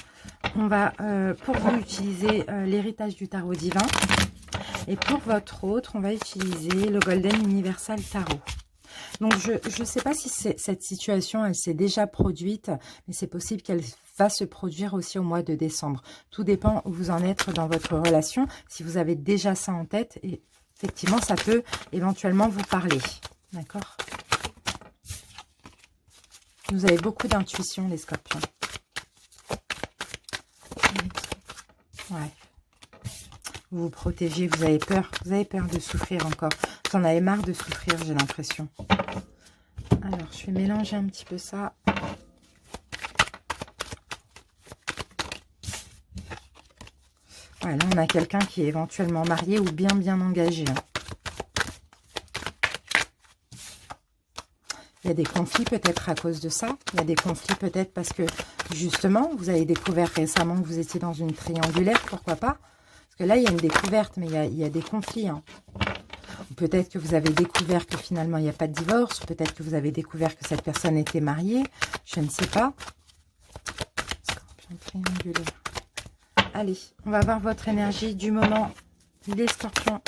On va, pour vous, utiliser l'héritage du tarot divin. Et pour votre autre, on va utiliser le Golden Universal Tarot. Donc, je ne sais pas si cette situation, elle s'est déjà produite, mais c'est possible qu'elle va se produire aussi au mois de décembre. Tout dépend où vous en êtes dans votre relation. Si vous avez déjà ça en tête, et effectivement, ça peut éventuellement vous parler. D'accord? Vous avez beaucoup d'intuition, les scorpions. Ouais. Vous vous protégez, vous avez peur de souffrir encore. Vous en avez marre de souffrir, j'ai l'impression. Alors, je vais mélanger un petit peu ça. Ouais, là, on a quelqu'un qui est éventuellement marié ou bien engagé. Il y a des conflits peut-être à cause de ça. Il y a des conflits peut-être parce que, justement, vous avez découvert récemment que vous étiez dans une triangulaire, pourquoi pas? Parce que là, il y a une découverte, mais il y a des conflits. Peut-être que vous avez découvert que finalement, il n'y a pas de divorce. Peut-être que vous avez découvert que cette personne était mariée. Je ne sais pas. Scorpion triangulaire. Allez, on va voir votre énergie du moment. Les scorpions.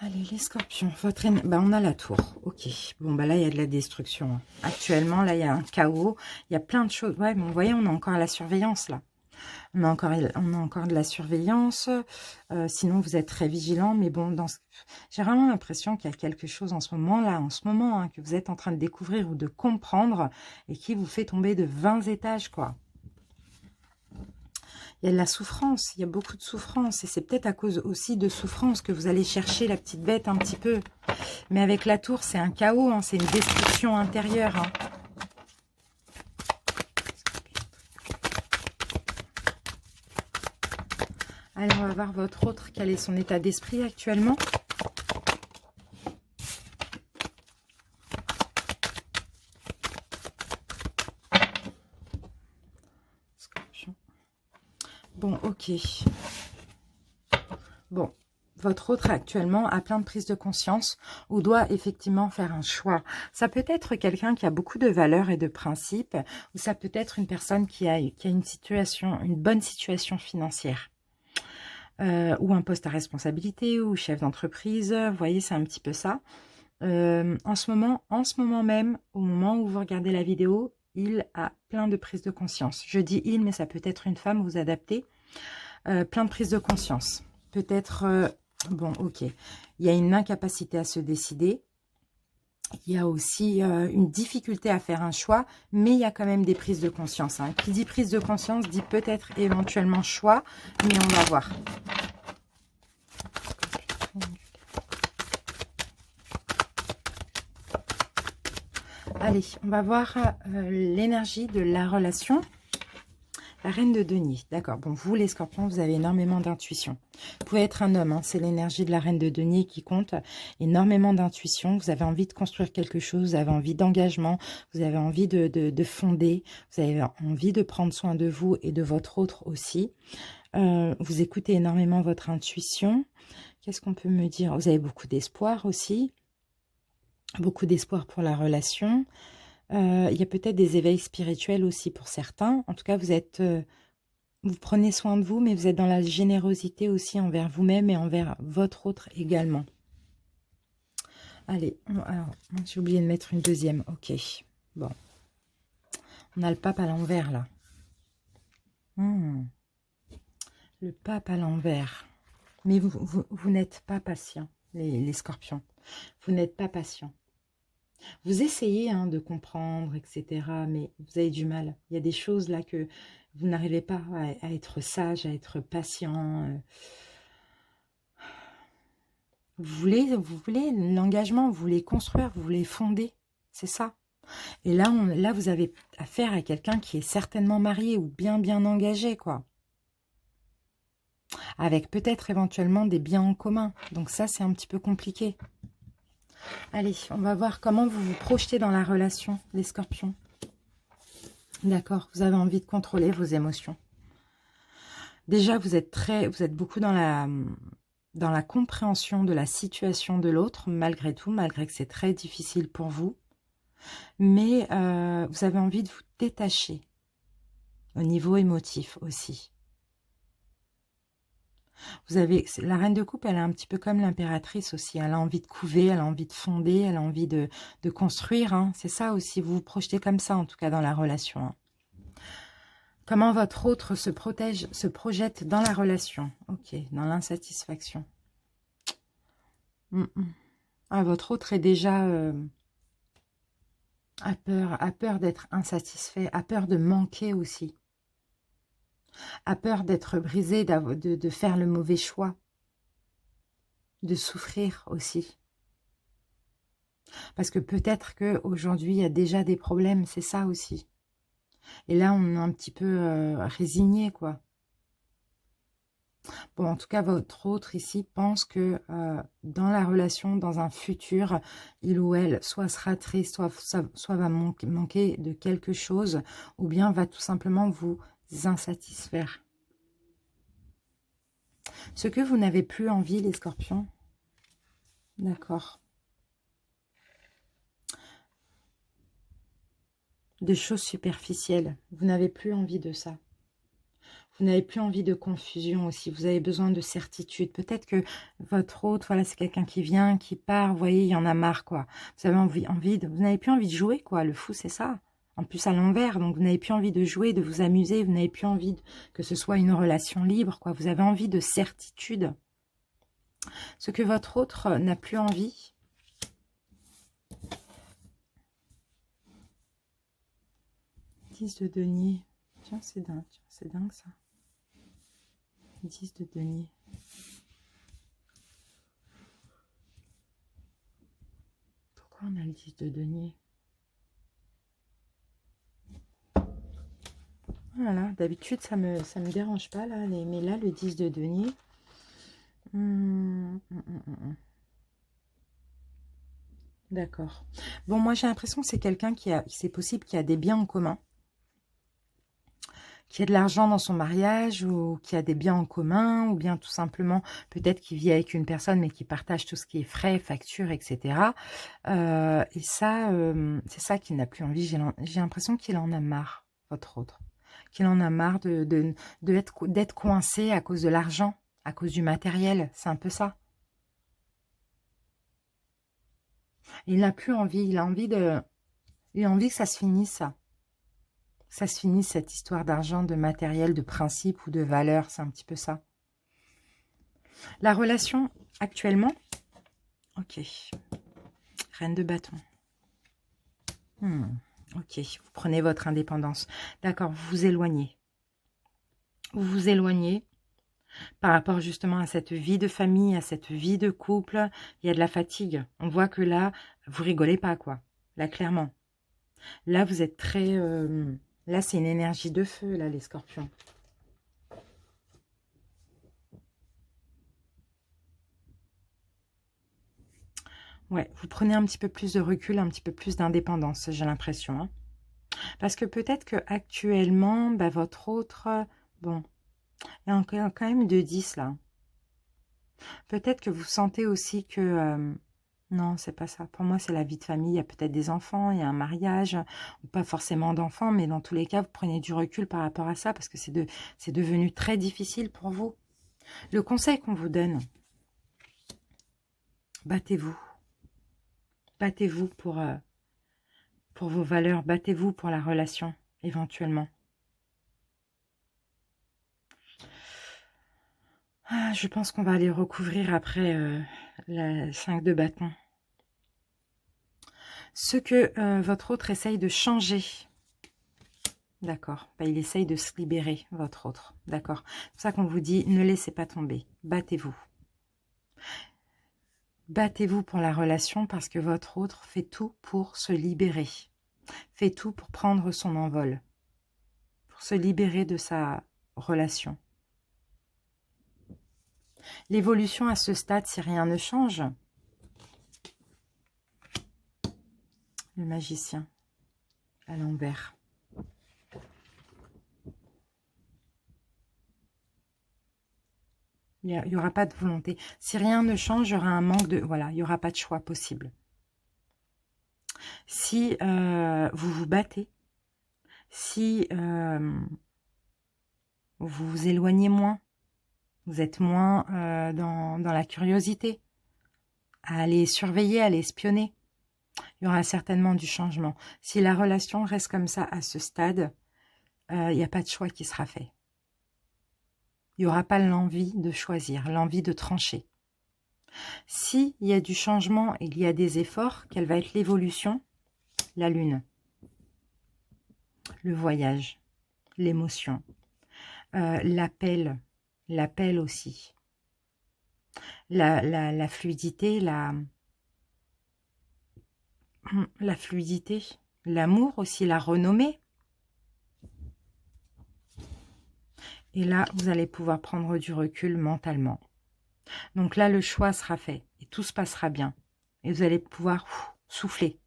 Allez, les scorpions, votre on a la tour. Ok. Bon, là, il y a de la destruction. Actuellement, là, il y a un chaos. Il y a plein de choses. Ouais, mais vous voyez, on a encore la surveillance, là. On a encore de la surveillance. Sinon, vous êtes très vigilant. Mais bon, j'ai vraiment l'impression qu'il y a quelque chose en ce moment, que vous êtes en train de découvrir ou de comprendre et qui vous fait tomber de 20 étages, quoi. Il y a de la souffrance, il y a beaucoup de souffrance. Et c'est peut-être à cause aussi de souffrance que vous allez chercher la petite bête un petit peu. Mais avec la tour, c'est un chaos, c'est une destruction intérieure. Allez, on va voir votre autre, quel est son état d'esprit actuellement. Scorpion. Bon, ok. Bon, votre autre actuellement a plein de prises de conscience ou doit effectivement faire un choix. Ça peut être quelqu'un qui a beaucoup de valeurs et de principes, ou ça peut être une personne qui a une situation, une bonne situation financière. Ou un poste à responsabilité, ou chef d'entreprise. Vous voyez, c'est un petit peu ça. En ce moment même, au moment où vous regardez la vidéo, il a plein de prises de conscience. Je dis il, mais ça peut être une femme, vous adaptez. Plein de prises de conscience. Peut-être, bon, ok, il y a une incapacité à se décider. Il y a aussi une difficulté à faire un choix, mais il y a quand même des prises de conscience. Hein. Qui dit prise de conscience dit peut-être éventuellement choix, mais on va voir. Allez, on va voir l'énergie de la relation. La reine de denier, d'accord. Bon, vous les scorpions, vous avez énormément d'intuition. Vous pouvez être un homme, hein, c'est l'énergie de la reine de denier qui compte. Énormément d'intuition, vous avez envie de construire quelque chose, vous avez envie d'engagement, vous avez envie de fonder, vous avez envie de prendre soin de vous et de votre autre aussi. Vous écoutez énormément votre intuition. Qu'est-ce qu'on peut me dire? Vous avez beaucoup d'espoir aussi. Beaucoup d'espoir pour la relation. Il y a peut-être des éveils spirituels aussi pour certains. En tout cas, vous prenez soin de vous, mais vous êtes dans la générosité aussi envers vous-même et envers votre autre également. Allez, alors, j'ai oublié de mettre une deuxième. Ok, bon. On a le pape à l'envers, là. Le pape à l'envers. Mais vous n'êtes pas patient, les scorpions. Vous n'êtes pas patient. Vous essayez hein, de comprendre, etc. Mais vous avez du mal. Il y a des choses là que vous n'arrivez pas à être sage, à être patient. Vous voulez l'engagement, vous voulez construire, vous voulez fonder. C'est ça. Et là, vous avez affaire à quelqu'un qui est certainement marié ou bien engagé, quoi. Avec peut-être éventuellement des biens en commun. Donc ça, c'est un petit peu compliqué. Allez, on va voir comment vous vous projetez dans la relation, les scorpions. D'accord, vous avez envie de contrôler vos émotions. Déjà, vous êtes beaucoup dans la compréhension de la situation de l'autre, malgré tout, malgré que c'est très difficile pour vous. Mais vous avez envie de vous détacher au niveau émotif aussi. La reine de coupe, elle est un petit peu comme l'impératrice aussi. Elle a envie de couver, elle a envie de fonder, elle a envie de construire. Hein. C'est ça aussi, vous vous projetez comme ça en tout cas dans la relation. Hein. Comment votre autre se projette dans la relation. Ok, dans l'insatisfaction. Ah, votre autre est déjà a peur d'être insatisfait, a peur de manquer aussi. A peur d'être brisé, de faire le mauvais choix. De souffrir aussi. Parce que peut-être qu'aujourd'hui, il y a déjà des problèmes, c'est ça aussi. Et là, on est un petit peu résigné, quoi. Bon, en tout cas, votre autre ici pense que dans la relation, dans un futur, il ou elle soit sera triste, soit va manquer de quelque chose, ou bien va tout simplement vous insatisfaire. Ce que vous n'avez plus envie, les scorpions. D'accord. De choses superficielles. Vous n'avez plus envie de ça. Vous n'avez plus envie de confusion aussi. Vous avez besoin de certitude. Peut-être que votre autre, voilà, c'est quelqu'un qui vient, qui part. Vous voyez, il y en a marre, quoi. Vous avez vous n'avez plus envie de jouer, quoi. Le fou, c'est ça. En plus, à l'envers. Donc, vous n'avez plus envie de jouer, de vous amuser. Vous n'avez plus envie que ce soit une relation libre, quoi. Vous avez envie de certitude. Ce que votre autre n'a plus envie. De denier. Tiens, c'est dingue ça. 10 de denier. Pourquoi on a le 10 de denier? Voilà, d'habitude ça me dérange pas là, mais là le 10 de denier. D'accord. Bon, moi j'ai l'impression que c'est quelqu'un c'est possible qui a des biens en commun. qui a de l'argent dans son mariage ou qui a des biens en commun ou bien tout simplement peut-être qu'il vit avec une personne mais qui partage tout ce qui est frais, factures, etc. Et ça, c'est ça qu'il n'a plus envie. J'ai l'impression qu'il en a marre, votre autre. Qu'il en a marre d'être coincé à cause de l'argent, à cause du matériel. C'est un peu ça. Il n'a plus envie. Il a envie que ça se finisse, ça. Que ça se finisse, cette histoire d'argent, de matériel, de principe ou de valeur. C'est un petit peu ça. La relation, actuellement. Ok. Reine de bâton. Ok, vous prenez votre indépendance. D'accord, vous vous éloignez. Vous vous éloignez par rapport justement à cette vie de famille, à cette vie de couple. Il y a de la fatigue. On voit que là, vous rigolez pas, quoi. Là, clairement. Là, vous êtes très... Là, c'est une énergie de feu, là, les scorpions. Ouais, vous prenez un petit peu plus de recul, un petit peu plus d'indépendance, j'ai l'impression. Hein. Parce que peut-être que actuellement, bah, votre autre... Bon, il y a quand même 2-10 là. Peut-être que vous sentez aussi que... non, c'est pas ça. Pour moi, c'est la vie de famille. Il y a peut-être des enfants, il y a un mariage, ou pas forcément d'enfants, mais dans tous les cas, vous prenez du recul par rapport à ça parce que c'est devenu très difficile pour vous. Le conseil qu'on vous donne, battez-vous. Battez-vous pour vos valeurs. Battez-vous pour la relation, éventuellement. Ah, je pense qu'on va aller recouvrir après la 5 de bâton. Ce que votre autre essaye de changer. D'accord. Bah, il essaye de se libérer, votre autre. D'accord. C'est pour ça qu'on vous dit, ne laissez pas tomber. Battez-vous. Battez-vous pour la relation parce que votre autre fait tout pour se libérer. Fait tout pour prendre son envol. Pour se libérer de sa relation. L'évolution à ce stade, si rien ne change. Le magicien. À l'envers. Il n'y aura pas de volonté. Si rien ne change, il y aura un manque de... Voilà, il n'y aura pas de choix possible. Si vous vous battez, si vous vous éloignez moins, vous êtes moins dans la curiosité, à aller surveiller, à aller espionner, il y aura certainement du changement. Si la relation reste comme ça à ce stade, il n'y a pas de choix qui sera fait. Il n'y aura pas l'envie de choisir, l'envie de trancher. S'il y a du changement, il y a des efforts, quelle va être l'évolution? La lune, le voyage, l'émotion, l'appel aussi, la fluidité, la fluidité, l'amour aussi, la renommée. Et là, vous allez pouvoir prendre du recul mentalement. Donc là, le choix sera fait et tout se passera bien. Et vous allez pouvoir souffler.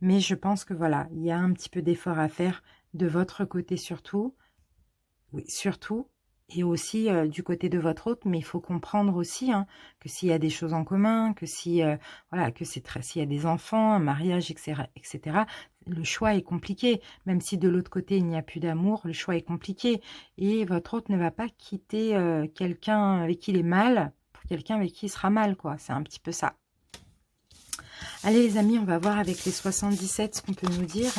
Mais je pense que voilà, il y a un petit peu d'effort à faire de votre côté surtout. Oui, surtout. Et aussi du côté de votre autre. Mais il faut comprendre aussi hein, que s'il y a des choses en commun, que si voilà, que s'il y a des enfants, un mariage, etc., le choix est compliqué. Même si de l'autre côté, il n'y a plus d'amour, le choix est compliqué. Et votre autre ne va pas quitter quelqu'un avec qui il est mal pour quelqu'un avec qui il sera mal, quoi. C'est un petit peu ça. Allez les amis, on va voir avec les 77 ce qu'on peut nous dire.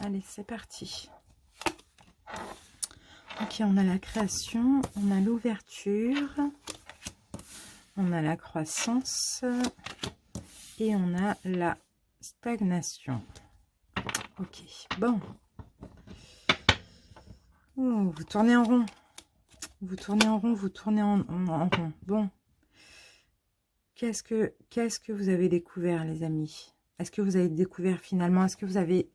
Allez, c'est parti. Ok, on a la création, on a l'ouverture, on a la croissance et on a la stagnation. Ok, bon. Oh, vous tournez en rond. Vous tournez en rond, vous tournez en rond. Bon. Qu'est-ce que vous avez découvert, les amis? Est-ce que vous avez découvert finalement, est-ce que vous avez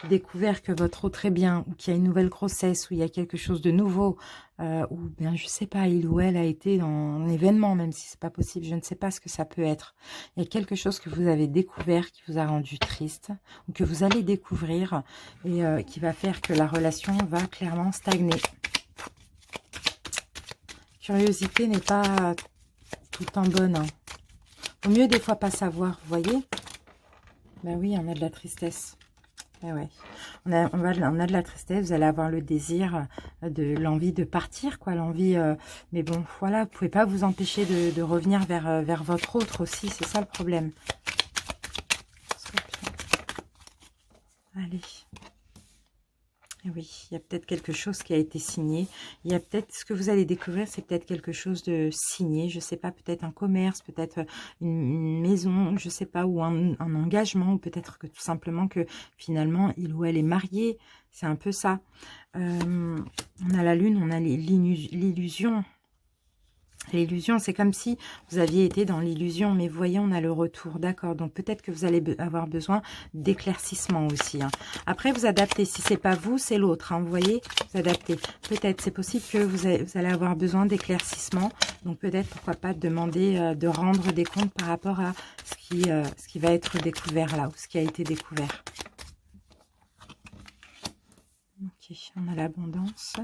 découvert que votre autre est bien, ou qu'il y a une nouvelle grossesse, ou il y a quelque chose de nouveau, ou bien je sais pas, il ou elle a été dans un événement, même si c'est pas possible, je ne sais pas ce que ça peut être. Il y a quelque chose que vous avez découvert qui vous a rendu triste, ou que vous allez découvrir, et qui va faire que la relation va clairement stagner. Curiosité n'est pas tout le temps bonne, hein. Vaut mieux des fois pas savoir, vous voyez? Ben oui, on a de la tristesse. Eh ouais. On a de la tristesse, vous allez avoir le désir, de l'envie de partir, quoi, l'envie... mais bon, voilà, vous pouvez pas vous empêcher de revenir vers votre autre aussi, c'est ça le problème. Allez. Et oui, il y a peut-être quelque chose qui a été signé. Il y a peut-être, ce que vous allez découvrir, c'est peut-être quelque chose de signé. Je sais pas, peut-être un commerce, peut-être une maison, je sais pas, ou un engagement, ou peut-être que tout simplement que finalement, il ou elle est marié. C'est un peu ça. On a la lune, on a l'illusion. L'illusion, c'est comme si vous aviez été dans l'illusion, mais vous voyez, on a le retour, d'accord. Donc peut-être que vous allez avoir besoin d'éclaircissement aussi, hein. Après, vous adaptez. Si c'est pas vous, c'est l'autre, hein, vous voyez, vous adaptez. Peut-être, c'est possible que vous allez avoir besoin d'éclaircissement. Donc peut-être, pourquoi pas, demander de rendre des comptes par rapport à ce qui va être découvert là, ou ce qui a été découvert. Ok, on a l'abondance.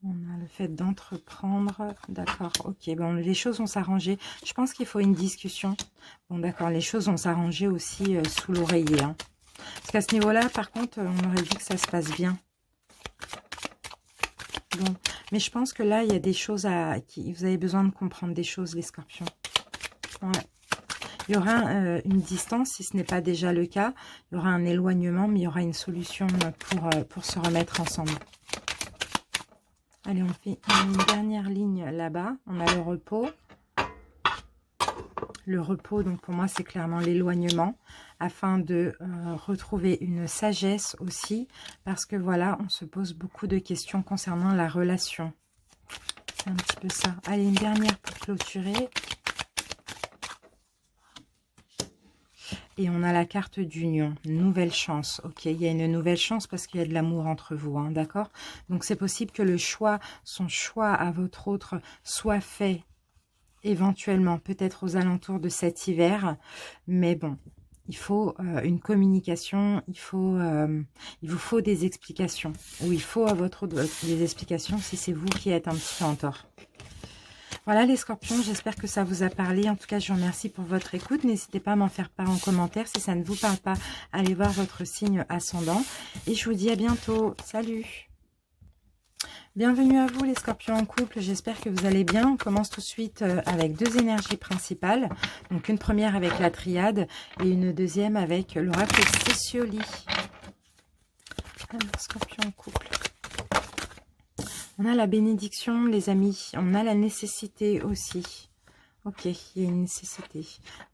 On a le fait d'entreprendre. D'accord, ok. Bon, les choses vont s'arranger. Je pense qu'il faut une discussion. Bon, d'accord, les choses vont s'arranger aussi sous l'oreiller, hein. Parce qu'à ce niveau-là, par contre, on aurait dit que ça se passe bien. Bon, mais je pense que là, il y a des choses vous avez besoin de comprendre des choses, les scorpions. Ouais. Il y aura une distance, si ce n'est pas déjà le cas. Il y aura un éloignement, mais il y aura une solution pour se remettre ensemble. Allez, on fait une dernière ligne là-bas. On a le repos. Le repos, donc pour moi, c'est clairement l'éloignement, afin de retrouver une sagesse aussi, parce que voilà, on se pose beaucoup de questions concernant la relation. C'est un petit peu ça. Allez, une dernière pour clôturer. Et on a la carte d'union, nouvelle chance. Ok, il y a une nouvelle chance parce qu'il y a de l'amour entre vous, hein, d'accord? Donc c'est possible que le choix, son choix à votre autre, soit fait éventuellement, peut-être aux alentours de cet hiver. Mais bon, il faut une communication, il vous faut des explications. Ou il faut à votre autre des explications si c'est vous qui êtes un petit peu en tort. Voilà les scorpions, j'espère que ça vous a parlé. En tout cas, je vous remercie pour votre écoute. N'hésitez pas à m'en faire part en commentaire. Si ça ne vous parle pas, allez voir votre signe ascendant. Et je vous dis à bientôt. Salut! Bienvenue à vous les scorpions en couple, j'espère que vous allez bien. On commence tout de suite avec deux énergies principales. Donc une première avec la triade et une deuxième avec l'oracle Cécioli. Alors, scorpion en couple. On a la bénédiction, les amis. On a la nécessité aussi. Ok, il y a une nécessité.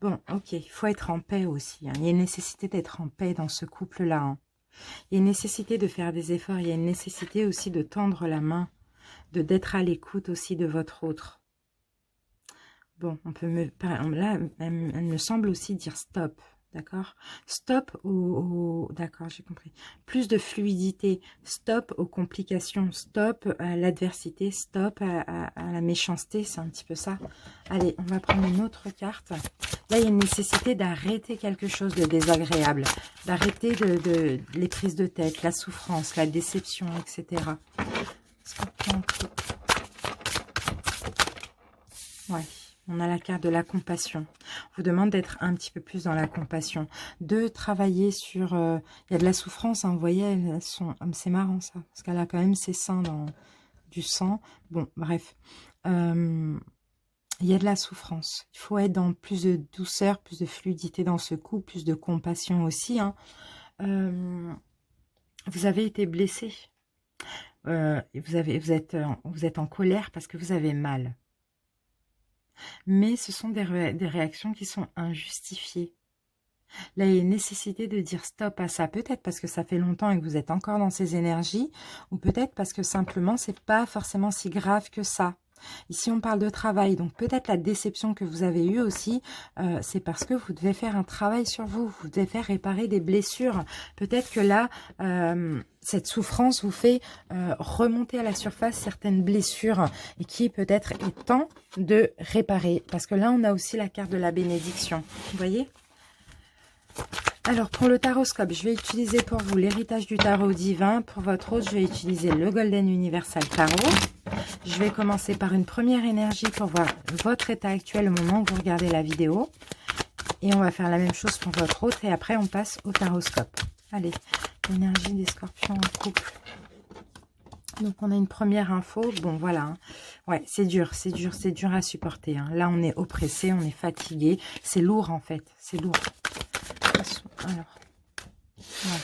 Bon, ok, il faut être en paix aussi, hein. Il y a une nécessité d'être en paix dans ce couple-là, hein. Il y a une nécessité de faire des efforts. Il y a une nécessité aussi de tendre la main, d'être à l'écoute aussi de votre autre. Bon, on peut là, elle me semble aussi dire stop. D'accord? Stop d'accord, j'ai compris. Plus de fluidité. Stop aux complications. Stop à l'adversité. Stop à la méchanceté. C'est un petit peu ça. Allez, on va prendre une autre carte. Là, il y a une nécessité d'arrêter quelque chose de désagréable. D'arrêter les prises de tête, la souffrance, la déception, etc. Ouais. On a la carte de la compassion. On vous demande d'être un petit peu plus dans la compassion. De travailler sur... il y a de la souffrance, hein, vous voyez, c'est marrant ça. Parce qu'elle a quand même ses seins dans du sang. Bon, bref. Il y a de la souffrance. Il faut être dans plus de douceur, plus de fluidité dans ce coup, plus de compassion aussi, hein. Vous avez été blessé. Vous êtes en colère parce que vous avez mal. Mais ce sont des réactions qui sont injustifiées. Là, il y a une nécessité de dire stop à ça. Peut-être parce que ça fait longtemps et que vous êtes encore dans ces énergies. Ou peut-être parce que simplement, c'est pas forcément si grave que ça. Ici, on parle de travail. Donc, peut-être la déception que vous avez eue aussi, c'est parce que vous devez faire un travail sur vous. Vous devez faire réparer des blessures. Peut-être que là, cette souffrance vous fait remonter à la surface certaines blessures et qui peut-être est temps de réparer. Parce que là, on a aussi la carte de la bénédiction. Vous voyez ? Alors, pour le taroscope, je vais utiliser pour vous l'héritage du tarot divin. Pour votre autre, je vais utiliser le Golden Universal Tarot. Je vais commencer par une première énergie pour voir votre état actuel au moment où vous regardez la vidéo. Et on va faire la même chose pour votre autre. Et après, on passe au taroscope. Allez, l'énergie des scorpions en couple. Donc, on a une première info. Bon, voilà. Hein. Ouais, c'est dur à supporter. Hein. Là, on est oppressé, on est fatigué. C'est lourd, en fait. C'est lourd. Alors, ouais,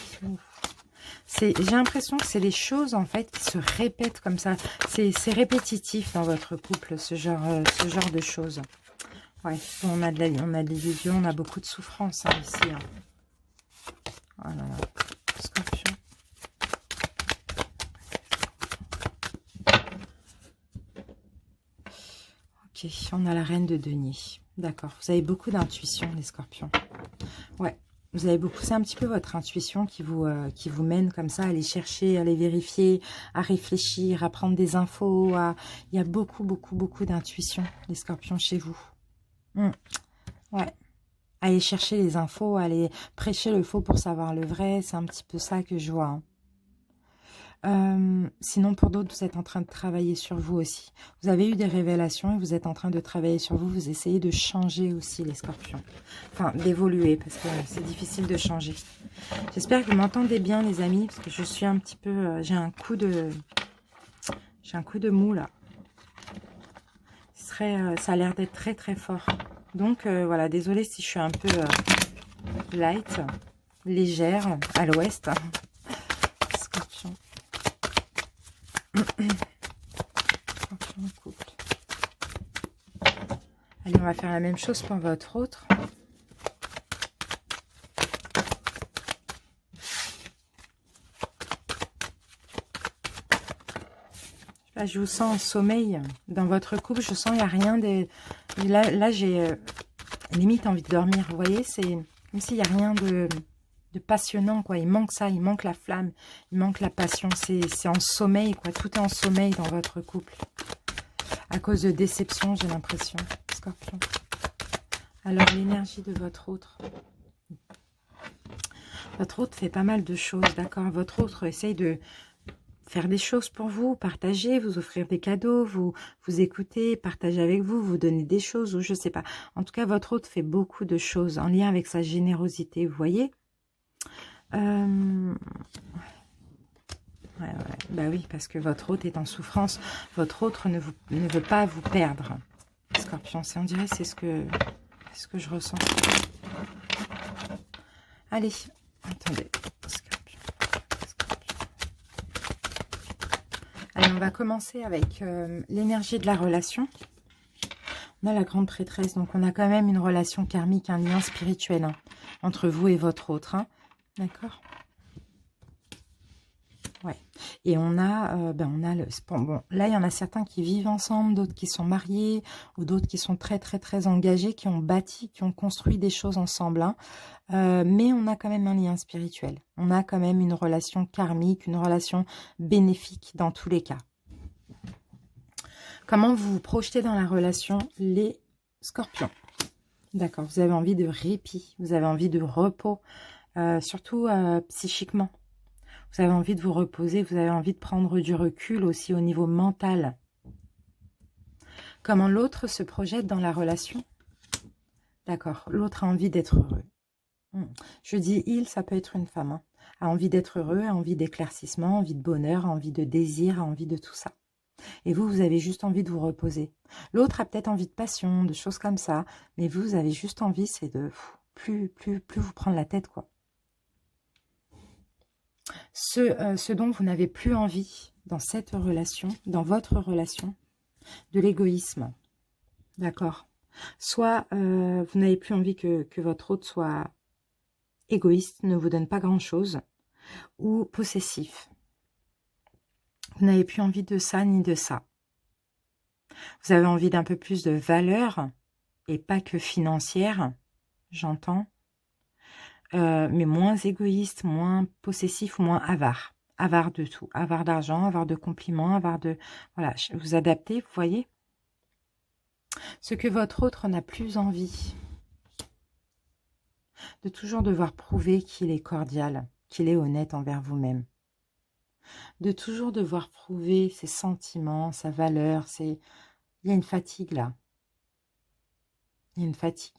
j'ai l'impression que c'est des choses en fait qui se répètent comme ça. C'est répétitif dans votre couple, ce genre de choses. Ouais, on a de l'illusion, on a beaucoup de souffrance hein, ici. Hein. Oh là là, Scorpion. Ok, on a la reine de denier. D'accord, vous avez beaucoup d'intuition, les scorpions. Ouais. Vous avez beaucoup, c'est un petit peu votre intuition qui vous mène comme ça à aller chercher, à aller vérifier, à réfléchir, à prendre des infos. Il y a beaucoup d'intuition, les scorpions, chez vous. Ouais. Aller chercher les infos, aller prêcher le faux pour savoir le vrai, c'est un petit peu ça que je vois. Hein. Sinon, pour d'autres, vous êtes en train de travailler sur vous aussi. Vous avez eu des révélations et vous êtes en train de travailler sur vous. Vous essayez de changer aussi, les scorpions. Enfin, d'évoluer, parce que c'est difficile de changer. J'espère que vous m'entendez bien, les amis, parce que je suis un petit peu... j'ai un coup de mou, là. Ça a l'air d'être très fort. Donc, voilà, désolée si je suis un peu light, légère, à l'ouest. Scorpion. Couple. Allez, on va faire la même chose pour votre autre. Là, je vous sens en sommeil. Dans votre couple, je sens qu'il n'y a rien de... Là j'ai limite envie de dormir. Vous voyez, c'est comme s'il n'y a rien de passionnant, quoi. Il manque ça, il manque la flamme, il manque la passion. C'est en sommeil, quoi. Tout est en sommeil dans votre couple. À cause de déception, j'ai l'impression. Scorpion. Alors, l'énergie de votre autre. Votre autre fait pas mal de choses, d'accord? Votre autre essaye de faire des choses pour vous, partager, vous offrir des cadeaux, vous écouter, partager avec vous, vous donner des choses, ou je sais pas. En tout cas, votre autre fait beaucoup de choses en lien avec sa générosité, vous voyez? Ouais. Bah oui, parce que votre autre est en souffrance. Votre autre ne veut pas vous perdre. Scorpion, on dirait c'est ce que je ressens. Allez, attendez. Scorpion. Allez, on va commencer avec l'énergie de la relation. On a la grande prêtresse, donc on a quand même une relation karmique, un lien spirituel hein, entre vous et votre autre. Hein. D'accord ? Ouais. Et on a le... Bon, là, il y en a certains qui vivent ensemble, d'autres qui sont mariés, ou d'autres qui sont très engagés, qui ont bâti, qui ont construit des choses ensemble. Hein. Mais on a quand même un lien spirituel. On a quand même une relation karmique, une relation bénéfique dans tous les cas. Comment vous vous projetez dans la relation, les scorpions? D'accord, vous avez envie de répit, vous avez envie de repos, surtout psychiquement. Vous avez envie de vous reposer, vous avez envie de prendre du recul aussi au niveau mental. Comment l'autre se projette dans la relation? D'accord, l'autre a envie d'être heureux. Je dis il, ça peut être une femme. Hein. A envie d'être heureux, a envie d'éclaircissement, envie de bonheur, a envie de désir, a envie de tout ça. Et vous avez juste envie de vous reposer. L'autre a peut-être envie de passion, de choses comme ça. Mais vous avez juste envie, c'est de plus vous prendre la tête, quoi. Ce dont vous n'avez plus envie dans cette relation, dans votre relation, de l'égoïsme. D'accord. Soit vous n'avez plus envie que votre autre soit égoïste, ne vous donne pas grand-chose, ou possessif. Vous n'avez plus envie de ça ni de ça. Vous avez envie d'un peu plus de valeur et pas que financière, j'entends. Mais moins égoïste, moins possessif, moins avare. Avare de tout. Avare d'argent, avare de compliments, avare de... Voilà, vous adaptez, vous voyez. Ce que votre autre n'a plus envie. De toujours devoir prouver qu'il est cordial, qu'il est honnête envers vous-même. De toujours devoir prouver ses sentiments, sa valeur. Il y a une fatigue là. Il y a une fatigue.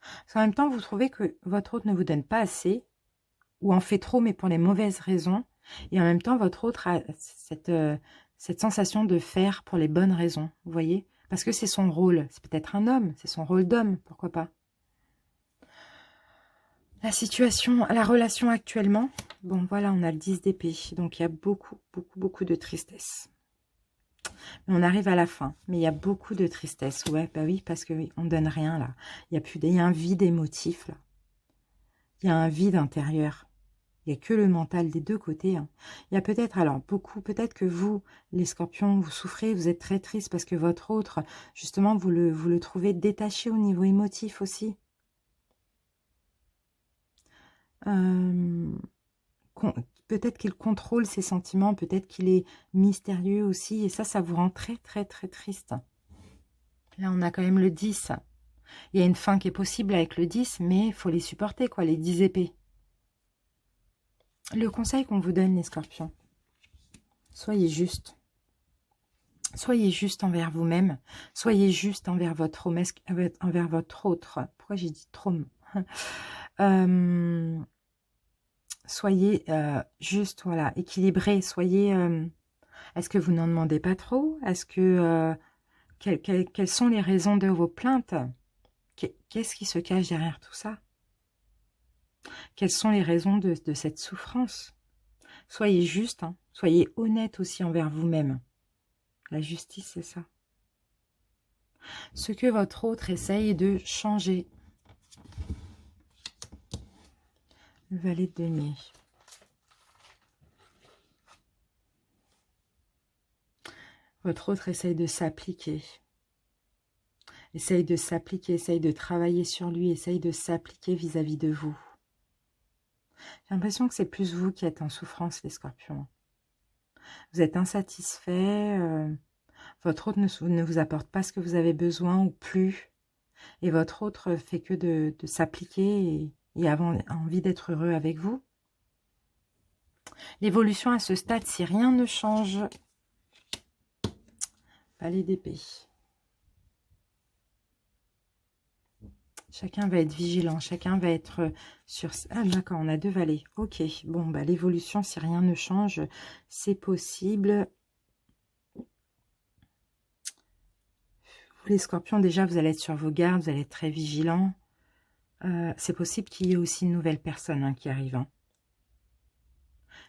Parce qu'en même temps, vous trouvez que votre autre ne vous donne pas assez, ou en fait trop, mais pour les mauvaises raisons. Et en même temps, votre autre a cette sensation de faire pour les bonnes raisons, vous voyez? Parce que c'est son rôle. C'est peut-être un homme, c'est son rôle d'homme, pourquoi pas? La situation, la relation actuellement, bon voilà, on a le 10 d'épée, donc il y a beaucoup de tristesse. Mais on arrive à la fin, mais il y a beaucoup de tristesse, ouais, bah oui, parce que oui, on donne rien là. Il y a un vide émotif là. Il y a un vide intérieur. Il n'y a que le mental des deux côtés. Hein. Il y a peut-être, alors peut-être que vous, les scorpions, vous souffrez, vous êtes très triste parce que votre autre, justement, vous le trouvez détaché au niveau émotif aussi. Peut-être qu'il contrôle ses sentiments, peut-être qu'il est mystérieux aussi, et ça vous rend très triste. Là, on a quand même le 10. Il y a une fin qui est possible avec le 10, mais il faut les supporter, quoi, les 10 épées. Le conseil qu'on vous donne, les scorpions, soyez juste. Soyez juste envers vous-même. Soyez juste envers votre autre. Pourquoi j'ai dit trop Soyez juste, voilà, équilibré. Soyez... Est-ce que vous n'en demandez pas trop? Est-ce que... quelles sont les raisons de vos plaintes? Qu'est-ce qui se cache derrière tout ça? Quelles sont les raisons de cette souffrance? Soyez juste, hein. Soyez honnête aussi envers vous-même. La justice, c'est ça. Ce que votre autre essaye de changer. Le valet de denier. Votre autre essaye de s'appliquer. Essaye de s'appliquer, essaye de travailler sur lui, essaye de s'appliquer vis-à-vis de vous. J'ai l'impression que c'est plus vous qui êtes en souffrance, les scorpions. Vous êtes insatisfait, votre autre ne vous apporte pas ce que vous avez besoin ou plus. Et votre autre fait que de s'appliquer et a envie d'être heureux avec vous. L'évolution à ce stade, si rien ne change. Valet d'épée. Chacun va être vigilant, chacun va être sur... Ah d'accord, on a deux valets. Ok, bon, bah l'évolution, si rien ne change, c'est possible. Vous les scorpions, déjà, vous allez être sur vos gardes, vous allez être très vigilants. C'est possible qu'il y ait aussi une nouvelle personne hein, qui arrive. Hein.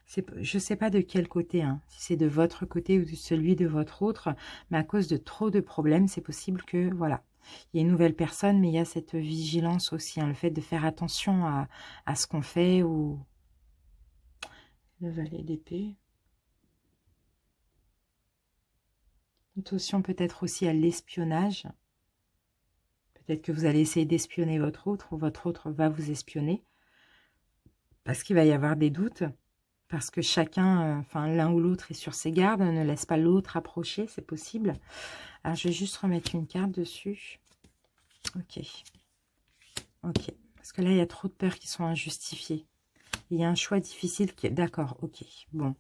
Je ne sais pas de quel côté, hein, si c'est de votre côté ou de celui de votre autre, mais à cause de trop de problèmes, c'est possible que, voilà, il y a une nouvelle personne, mais il y a cette vigilance aussi, hein, le fait de faire attention à ce qu'on fait ou... Le valet d'épée. Attention peut-être aussi à l'espionnage. Peut-être que vous allez essayer d'espionner votre autre ou votre autre va vous espionner. Parce qu'il va y avoir des doutes. Parce que chacun, enfin l'un ou l'autre est sur ses gardes, ne laisse pas l'autre approcher, c'est possible. Alors je vais juste remettre une carte dessus. Ok. Ok. Parce que là, il y a trop de peurs qui sont injustifiées. Il y a un choix difficile qui est... D'accord, ok. Bon.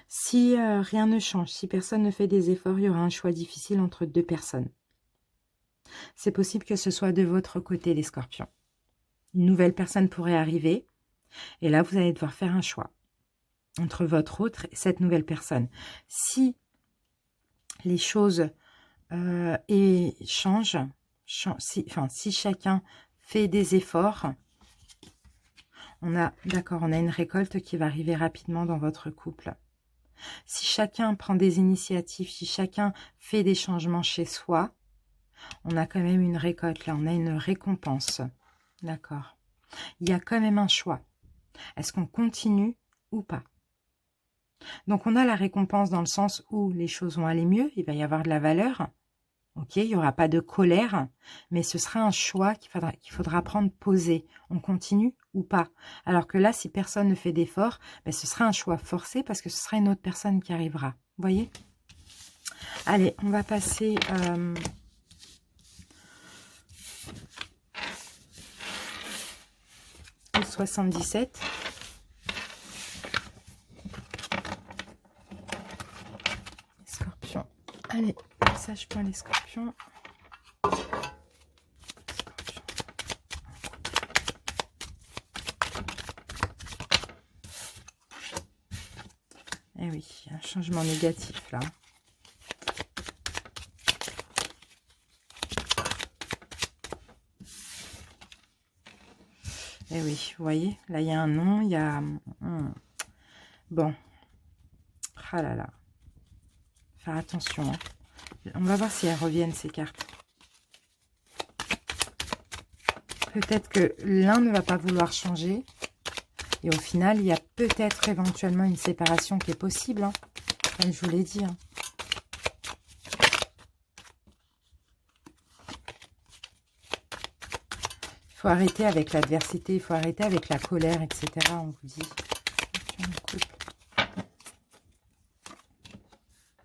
Si rien ne change, si personne ne fait des efforts, il y aura un choix difficile entre deux personnes. C'est possible que ce soit de votre côté, les scorpions. Une nouvelle personne pourrait arriver. Et là, vous allez devoir faire un choix entre votre autre et cette nouvelle personne. Si les choses changent, si chacun fait des efforts, on a une récolte qui va arriver rapidement dans votre couple. Si chacun prend des initiatives, si chacun fait des changements chez soi, on a quand même une récolte, là, on a une récompense. D'accord. Il y a quand même un choix. Est-ce qu'on continue ou pas? Donc, on a la récompense dans le sens où les choses vont aller mieux, il va y avoir de la valeur. Ok, il n'y aura pas de colère, mais ce sera un choix qu'il faudra prendre posé. On continue ou pas? Alors que là, si personne ne fait d'effort, ben, ce sera un choix forcé parce que ce sera une autre personne qui arrivera. Vous voyez? Allez, on va passer... au 77. Scorpion. Allez, sage point les scorpions. Eh oui, il y a un changement négatif là. Eh oui, vous voyez, là il y a un nom, il y a... Bon. Ah là là. Faire attention. Hein. On va voir si elles reviennent ces cartes. Peut-être que l'un ne va pas vouloir changer. Et au final, il y a peut-être éventuellement une séparation qui est possible. Hein, comme je vous l'ai dit. Hein. Il faut arrêter avec l'adversité. Il faut arrêter avec la colère, etc. On vous dit.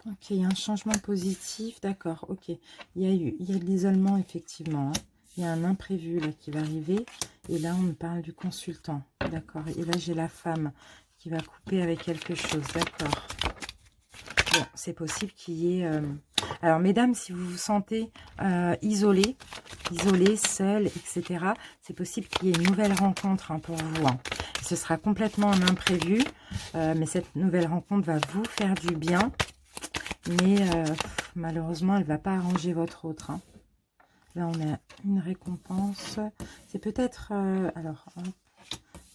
Ok, il y a un changement positif. D'accord, ok. Il y a de l'isolement, effectivement. Hein. Il y a un imprévu là qui va arriver. Et là, on me parle du consultant. D'accord. Et là, j'ai la femme qui va couper avec quelque chose. D'accord. Bon, c'est possible qu'il y ait... Alors, mesdames, si vous vous sentez isolées, seules, etc., c'est possible qu'il y ait une nouvelle rencontre hein, pour vous. Hein. Ce sera complètement un imprévu. Mais cette nouvelle rencontre va vous faire du bien. Mais malheureusement, elle ne va pas arranger votre autre. Hein. Là, on a une récompense. C'est peut-être... alors,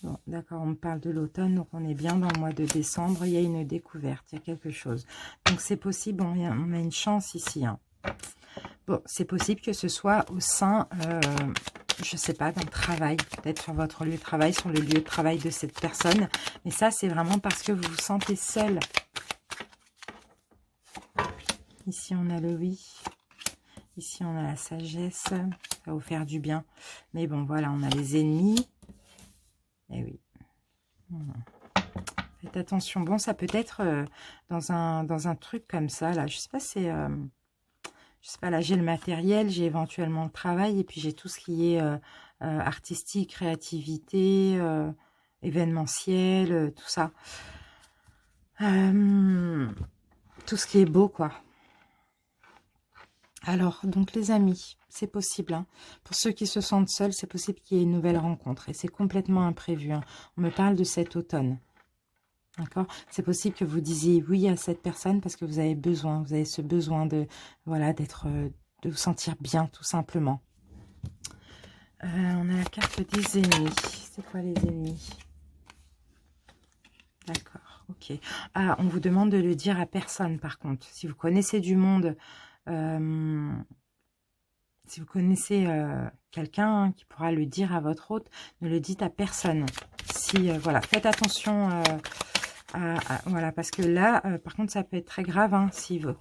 bon, d'accord, on me parle de l'automne, donc on est bien dans le mois de décembre. Il y a une découverte, il y a quelque chose. Donc, c'est possible, on a une chance ici. Hein. Bon, c'est possible que ce soit au sein, je ne sais pas, d'un travail. Peut-être sur votre lieu de travail, sur le lieu de travail de cette personne. Mais ça, c'est vraiment parce que vous vous sentez seul. Ici, on a le oui. Ici, on a la sagesse. Ça va vous faire du bien. Mais bon, voilà, on a les ennemis. Eh oui. Faites attention. Bon, ça peut être dans un truc comme ça, là. Je sais pas, c'est... je sais pas, là, j'ai le matériel, j'ai éventuellement le travail. Et puis, j'ai tout ce qui est artistique, créativité, événementiel, tout ça. Tout ce qui est beau, quoi. Alors, donc les amis, c'est possible. Hein. Pour ceux qui se sentent seuls, c'est possible qu'il y ait une nouvelle rencontre. Et c'est complètement imprévu. Hein. On me parle de cet automne. D'accord? C'est possible que vous disiez oui à cette personne parce que vous avez besoin. Vous avez ce besoin de, voilà, d'être, de vous sentir bien, tout simplement. On a la carte des ennemis. C'est quoi les ennemis? D'accord, ok. Ah, on vous demande de le dire à personne, par contre. Si vous connaissez du monde... si vous connaissez quelqu'un qui pourra le dire à votre hôte, ne le dites à personne. Si voilà, faites attention voilà, parce que là, par contre, ça peut être très grave. Hein, si vous,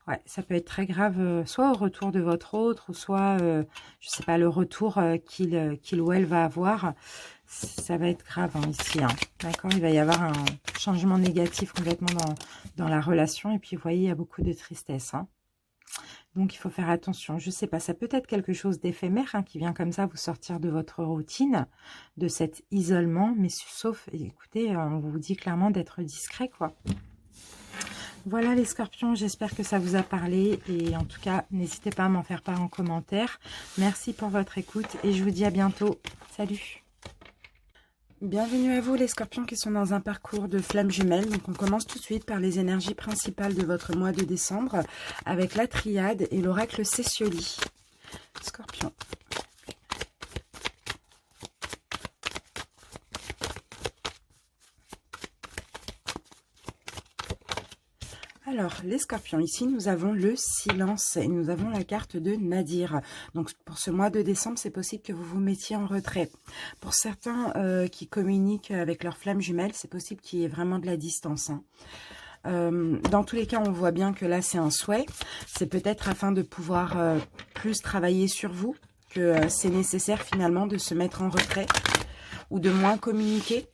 ouais, ça peut être très grave, soit au retour de votre hôte, ou soit, je sais pas, le retour qu'il ou elle va avoir. Ça va être grave hein, ici. Hein, d'accord, il va y avoir un changement négatif complètement dans la relation. Et puis, vous voyez, il y a beaucoup de tristesse. Hein. Donc, il faut faire attention. Je ne sais pas, ça peut être quelque chose d'éphémère hein, qui vient comme ça vous sortir de votre routine, de cet isolement. Mais sauf, écoutez, on vous dit clairement d'être discret, quoi. Voilà les scorpions, j'espère que ça vous a parlé. Et en tout cas, n'hésitez pas à m'en faire part en commentaire. Merci pour votre écoute et je vous dis à bientôt. Salut! Bienvenue à vous les scorpions qui sont dans un parcours de flammes jumelles. Donc on commence tout de suite par les énergies principales de votre mois de décembre avec la triade et l'oracle Cécioli. Scorpion. Alors, les scorpions, ici, nous avons le silence et nous avons la carte de Nadir. Donc, pour ce mois de décembre, c'est possible que vous vous mettiez en retrait. Pour certains qui communiquent avec leurs flammes jumelles, c'est possible qu'il y ait vraiment de la distance, hein. Dans tous les cas, on voit bien que là, c'est un souhait. C'est peut-être afin de pouvoir plus travailler sur vous que c'est nécessaire finalement de se mettre en retrait ou de moins communiquer.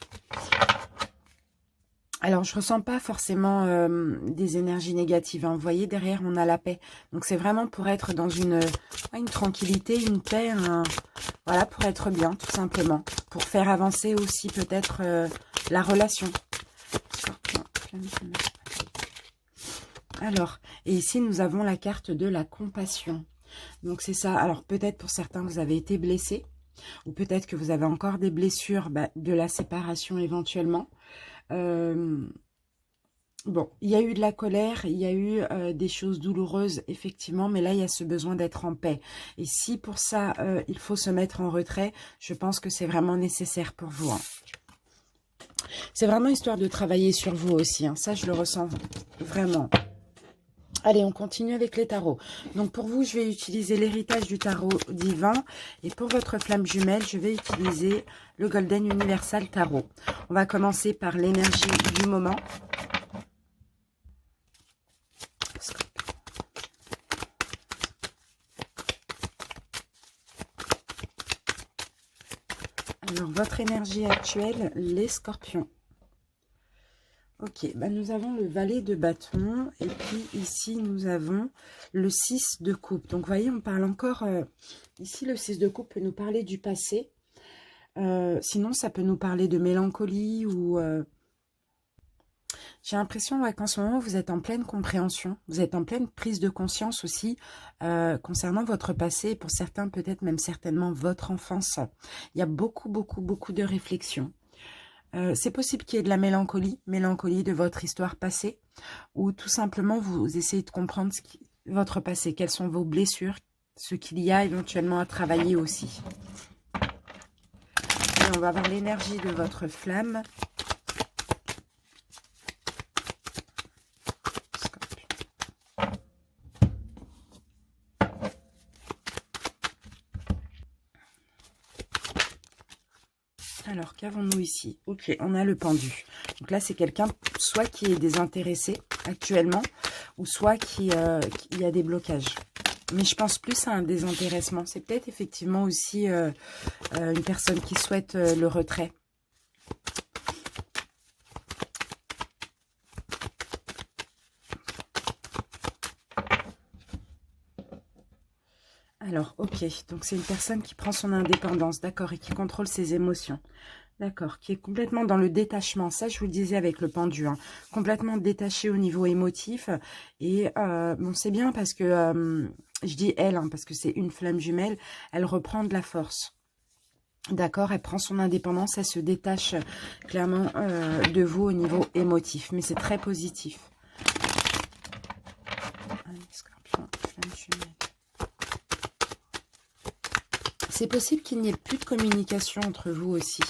Alors, je ressens pas forcément des énergies négatives, hein. Vous voyez, derrière, on a la paix. Donc, c'est vraiment pour être dans une tranquillité, une paix, voilà, pour être bien, tout simplement. Pour faire avancer aussi peut-être la relation. Alors, et ici, nous avons la carte de la compassion. Donc, c'est ça. Alors, peut-être pour certains, vous avez été blessés. Ou peut-être que vous avez encore des blessures de la séparation éventuellement. Bon, il y a eu de la colère, il y a eu des choses douloureuses, effectivement, mais là, il y a ce besoin d'être en paix. Et si pour ça, il faut se mettre en retrait, je pense que c'est vraiment nécessaire pour vous, hein. C'est vraiment histoire de travailler sur vous aussi, hein. Ça, je le ressens vraiment. Allez, on continue avec les tarots. Donc, pour vous, je vais utiliser l'héritage du tarot divin. Et pour votre flamme jumelle, je vais utiliser le Golden Universal Tarot. On va commencer par l'énergie du moment. Alors, votre énergie actuelle, les scorpions. Ok, nous avons le valet de bâton et puis ici nous avons le 6 de coupe. Donc vous voyez, on parle encore, ici le 6 de coupe peut nous parler du passé. Sinon ça peut nous parler de mélancolie ou... J'ai l'impression qu'en ce moment vous êtes en pleine compréhension, vous êtes en pleine prise de conscience aussi concernant votre passé, pour certains peut-être même certainement votre enfance. Il y a beaucoup de réflexions. C'est possible qu'il y ait de la mélancolie de votre histoire passée, ou tout simplement vous essayez de comprendre votre passé, quelles sont vos blessures, ce qu'il y a éventuellement à travailler aussi. Et on va voir l'énergie de votre flamme. Alors, qu'avons-nous ici? Ok, on a le pendu. Donc là, c'est quelqu'un, soit qui est désintéressé actuellement, ou soit qui y a des blocages. Mais je pense plus à un désintéressement. C'est peut-être effectivement aussi une personne qui souhaite le retrait. Alors, ok, donc c'est une personne qui prend son indépendance, d'accord, et qui contrôle ses émotions. D'accord, qui est complètement dans le détachement. Ça, je vous le disais avec le pendu, hein, complètement détaché au niveau émotif. Et bon, c'est bien parce que, je dis elle, hein, parce que c'est une flamme jumelle, elle reprend de la force. D'accord, elle prend son indépendance, elle se détache clairement de vous au niveau émotif. Mais c'est très positif. Allez, scorpion, flamme jumelle. C'est possible qu'il n'y ait plus de communication entre vous aussi.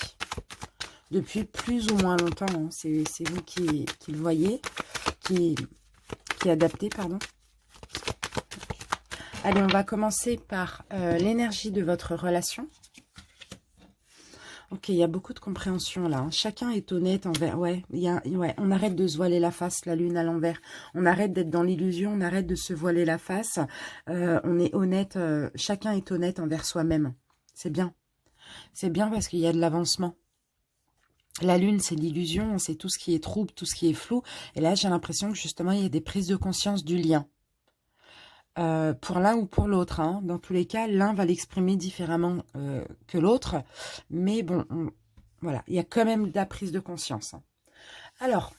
Depuis plus ou moins longtemps. Hein. C'est vous qui le voyez. Qui adaptez, pardon. Allez, on va commencer par l'énergie de votre relation. Ok, il y a beaucoup de compréhension là. Hein. Chacun est honnête envers... Ouais, on arrête de se voiler la face, la lune à l'envers. On arrête d'être dans l'illusion, on arrête de se voiler la face. On est honnête, chacun est honnête envers soi-même. C'est bien. C'est bien parce qu'il y a de l'avancement. La lune, c'est l'illusion, c'est tout ce qui est trouble, tout ce qui est flou. Et là, j'ai l'impression que justement, il y a des prises de conscience du lien. Pour l'un ou pour l'autre. Hein. Dans tous les cas, l'un va l'exprimer différemment que l'autre. Mais bon, voilà, il y a quand même de la prise de conscience. Hein. Alors,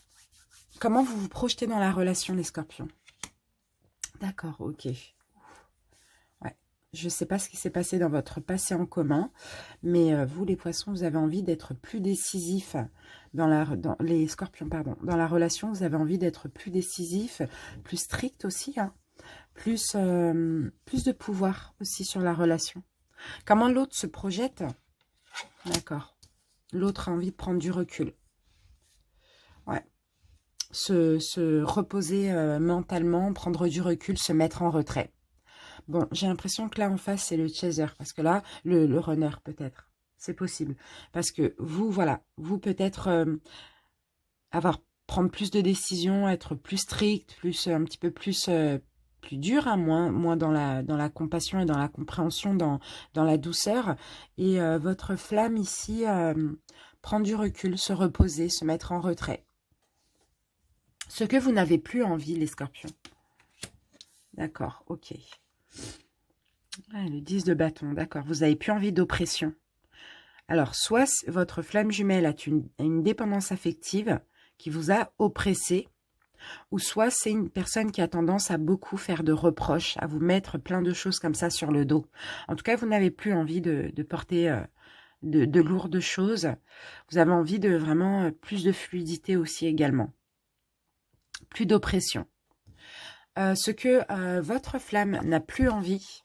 comment vous vous projetez dans la relation, les scorpions? D'accord, ok. Ouais, je ne sais pas ce qui s'est passé dans votre passé en commun, mais vous, les poissons, vous avez envie d'être plus décisifs les scorpions, pardon. Dans la relation, vous avez envie d'être plus décisif, plus strict aussi, hein. Plus de pouvoir aussi sur la relation. Comment l'autre se projette? D'accord. L'autre a envie de prendre du recul. Ouais. Se reposer mentalement, prendre du recul, se mettre en retrait. Bon, j'ai l'impression que là, en face, c'est le chaser. Parce que là, le runner, peut-être. C'est possible. Parce que vous, voilà, vous, peut-être prendre plus de décisions, être plus strict, plus un petit peu plus dur, hein, moins dans la compassion et dans la compréhension, dans la douceur. Et votre flamme ici, prendre du recul, se reposer, se mettre en retrait. Ce que vous n'avez plus envie, les scorpions. D'accord, ok. Ah, le 10 de bâton, d'accord. Vous n'avez plus envie d'oppression. Alors, soit votre flamme jumelle a une dépendance affective qui vous a oppressé, ou soit c'est une personne qui a tendance à beaucoup faire de reproches, à vous mettre plein de choses comme ça sur le dos. En tout cas, vous n'avez plus envie de porter de lourdes choses. Vous avez envie de vraiment plus de fluidité aussi également. Plus d'oppression. Ce que votre flamme n'a plus envie.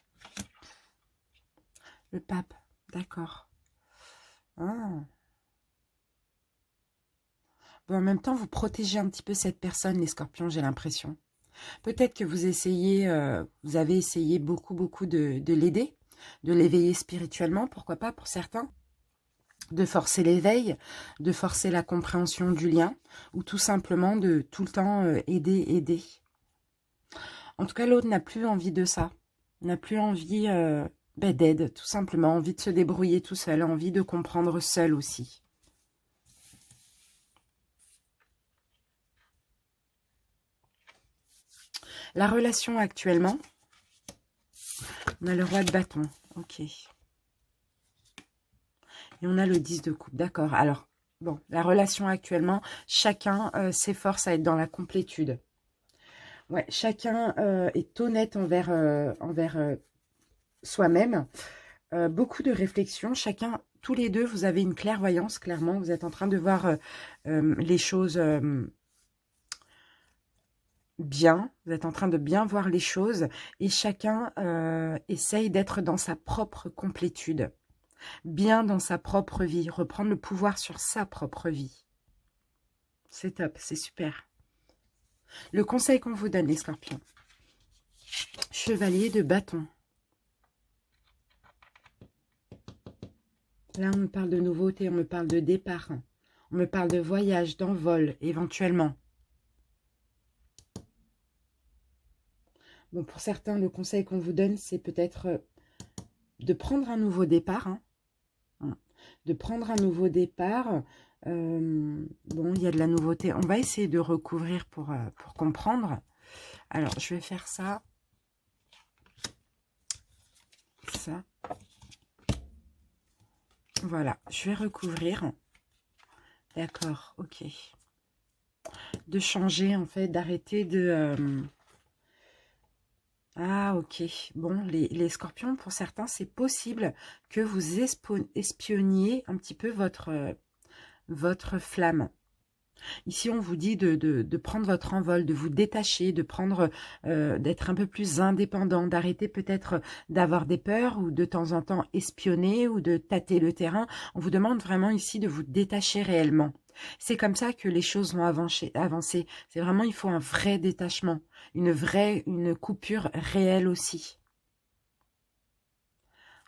Le pape, d'accord. Ah. Bon, en même temps, vous protégez un petit peu cette personne, les scorpions, j'ai l'impression. Peut-être que vous avez essayé beaucoup de l'aider, de l'éveiller spirituellement, pourquoi pas pour certains, de forcer l'éveil, de forcer la compréhension du lien, ou tout simplement de tout le temps aider. En tout cas, l'autre n'a plus envie de ça, n'a plus envie d'aide, tout simplement, envie de se débrouiller tout seul, envie de comprendre seul aussi. La relation actuellement, on a le roi de bâton, ok. Et on a le 10 de coupe, d'accord. Alors, bon, la relation actuellement, chacun s'efforce à être dans la complétude. Ouais, chacun est honnête envers soi-même. Beaucoup de réflexion, chacun, tous les deux, vous avez une clairvoyance, clairement. Vous êtes en train de voir les choses bien. Vous êtes en train de bien voir les choses. Et chacun essaye d'être dans sa propre complétude. Bien dans sa propre vie. Reprendre le pouvoir sur sa propre vie. C'est top, c'est super. Le conseil qu'on vous donne, les scorpions. Chevalier de bâton. Là, on me parle de nouveauté, on me parle de départ. On me parle de voyage, d'envol, éventuellement. Bon, pour certains, le conseil qu'on vous donne, c'est peut-être de prendre un nouveau départ. De prendre un nouveau départ. Bon, il y a de la nouveauté. On va essayer de recouvrir pour comprendre. Alors, je vais faire ça. Ça. Voilà, je vais recouvrir. D'accord, ok. De changer, en fait, d'arrêter de... Ah, ok. Bon, les scorpions, pour certains, c'est possible que vous espionniez un petit peu votre flamme. Ici, on vous dit de prendre votre envol, de vous détacher, de prendre, d'être un peu plus indépendant, d'arrêter peut-être d'avoir des peurs ou de temps en temps espionner ou de tâter le terrain. On vous demande vraiment ici de vous détacher réellement. C'est comme ça que les choses vont avancer. C'est vraiment, il faut un vrai détachement, une coupure réelle aussi.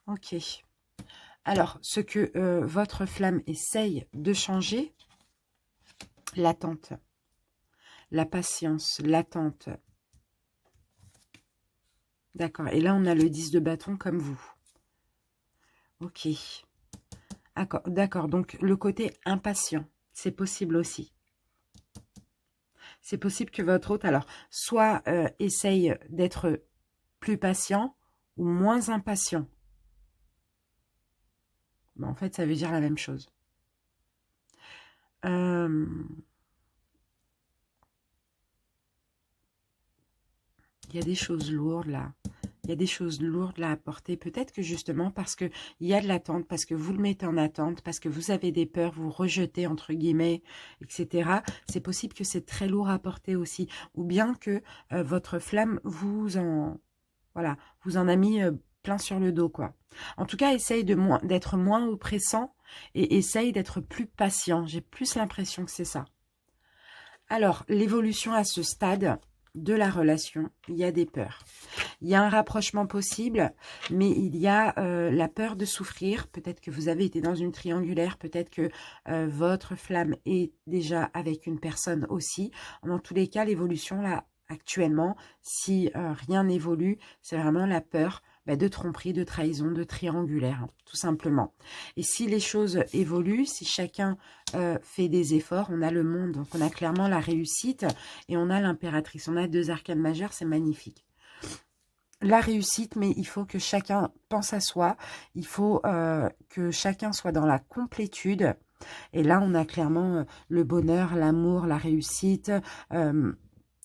Ok. Alors, ce que votre flamme essaye de changer, l'attente, la patience, l'attente. D'accord. Et là, on a le 10 de bâton comme vous. Ok. D'accord. Donc, le côté impatient, c'est possible aussi. C'est possible que votre hôte, alors, soit essaye d'être plus patient ou moins impatient. Bon, en fait, ça veut dire la même chose. Il y a des choses lourdes là. Il y a des choses lourdes là à porter. Peut-être que justement parce qu'il y a de l'attente, parce que vous le mettez en attente, parce que vous avez des peurs, vous rejetez entre guillemets, etc. C'est possible que c'est très lourd à porter aussi. Ou bien que votre flamme vous en a mis plein sur le dos, quoi. En tout cas, essaye d'être moins oppressant et essaye d'être plus patient. J'ai plus l'impression que c'est ça. Alors, l'évolution à ce stade, de la relation, il y a des peurs. Il y a un rapprochement possible, mais il y a la peur de souffrir. Peut-être que vous avez été dans une triangulaire, peut-être que votre flamme est déjà avec une personne aussi. Dans tous les cas, l'évolution là, actuellement, si rien n'évolue, c'est vraiment la peur de tromperie, de trahison, de triangulaire, hein, tout simplement. Et si les choses évoluent, si chacun fait des efforts, on a le monde, donc on a clairement la réussite et on a l'impératrice. On a 2 arcanes majeures, c'est magnifique. La réussite, mais il faut que chacun pense à soi, il faut que chacun soit dans la complétude. Et là, on a clairement le bonheur, l'amour, la réussite.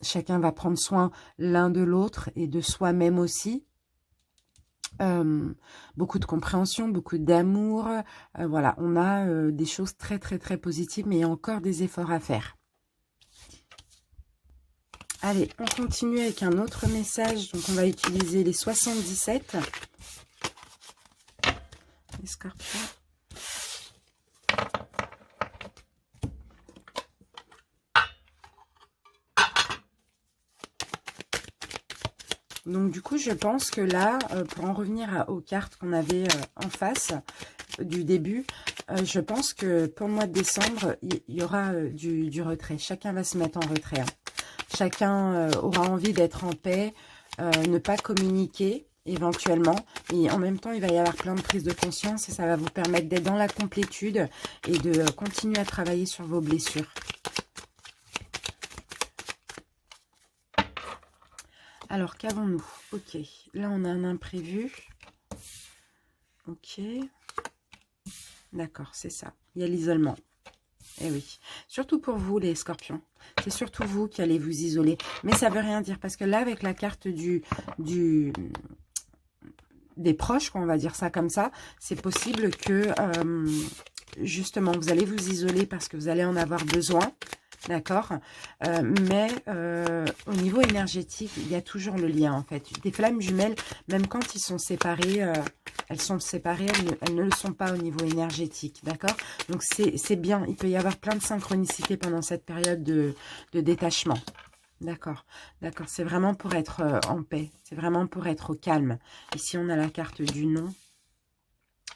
Chacun va prendre soin l'un de l'autre et de soi-même aussi. Beaucoup de compréhension, beaucoup d'amour. Voilà, on a des choses très, très, très positives, mais il y a encore des efforts à faire. Allez, on continue avec un autre message. Donc, on va utiliser les 77. Les scorpions. Donc, du coup, je pense que là, pour en revenir aux cartes qu'on avait en face du début, je pense que pour le mois de décembre, il y aura du retrait. Chacun va se mettre en retrait. Hein. Chacun aura envie d'être en paix, ne pas communiquer éventuellement. Et en même temps, il va y avoir plein de prises de conscience et ça va vous permettre d'être dans la complétude et de continuer à travailler sur vos blessures. Alors, qu'avons-nous? Ok, là, on a un imprévu. Ok. D'accord, c'est ça. Il y a l'isolement. Eh oui. Surtout pour vous, les scorpions. C'est surtout vous qui allez vous isoler. Mais ça ne veut rien dire. Parce que là, avec la carte des proches, on va dire ça comme ça, c'est possible que, justement, vous allez vous isoler parce que vous allez en avoir besoin. D'accord, mais au niveau énergétique, il y a toujours le lien en fait. Des flammes jumelles, même quand ils sont séparés, elles sont séparées, elles ne le sont pas au niveau énergétique, d'accord? Donc c'est bien, il peut y avoir plein de synchronicité pendant cette période de détachement. D'accord, d'accord, c'est vraiment pour être en paix, c'est vraiment pour être au calme. Ici, on a la carte du non,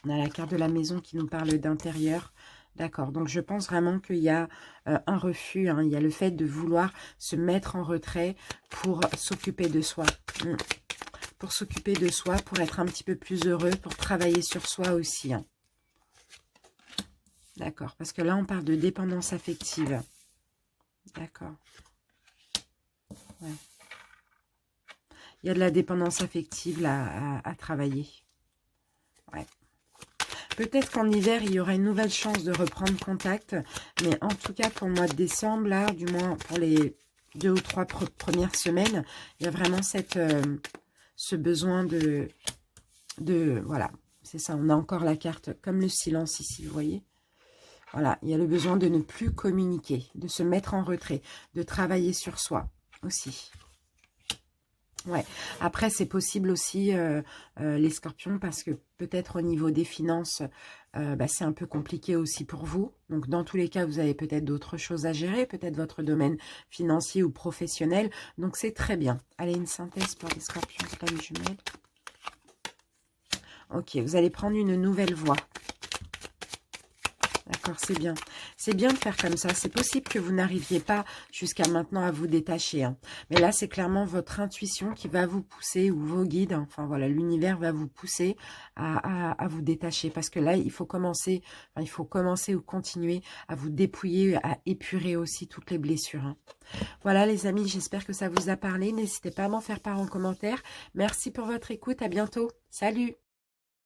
on a la carte de la maison qui nous parle d'intérieur. D'accord, donc je pense vraiment qu'il y a un refus, hein, il y a le fait de vouloir se mettre en retrait pour s'occuper de soi. Pour s'occuper de soi, pour être un petit peu plus heureux, pour travailler sur soi aussi. Hein. D'accord, parce que là on parle de dépendance affective. D'accord. Ouais. Il y a de la dépendance affective là à travailler. Ouais. Peut-être qu'en hiver, il y aura une nouvelle chance de reprendre contact. Mais en tout cas, pour le mois de décembre, là, du moins pour les 2 ou 3 premières semaines, il y a vraiment ce besoin de voilà, c'est ça. On a encore la carte comme le silence ici, vous voyez. Voilà, il y a le besoin de ne plus communiquer, de se mettre en retrait, de travailler sur soi aussi. Ouais. Après, c'est possible aussi, les scorpions, parce que peut-être au niveau des finances, c'est un peu compliqué aussi pour vous. Donc, dans tous les cas, vous avez peut-être d'autres choses à gérer, peut-être votre domaine financier ou professionnel. Donc, c'est très bien. Allez, une synthèse pour les scorpions, flammes jumelles. Ok, vous allez prendre une nouvelle voie. D'accord, c'est bien. C'est bien de faire comme ça. C'est possible que vous n'arriviez pas jusqu'à maintenant à vous détacher. Hein. Mais là, c'est clairement votre intuition qui va vous pousser, ou vos guides. Enfin, voilà, l'univers va vous pousser à vous détacher. Parce que là, il faut commencer ou continuer à vous dépouiller, à épurer aussi toutes les blessures. Hein. Voilà, les amis, j'espère que ça vous a parlé. N'hésitez pas à m'en faire part en commentaire. Merci pour votre écoute. À bientôt. Salut!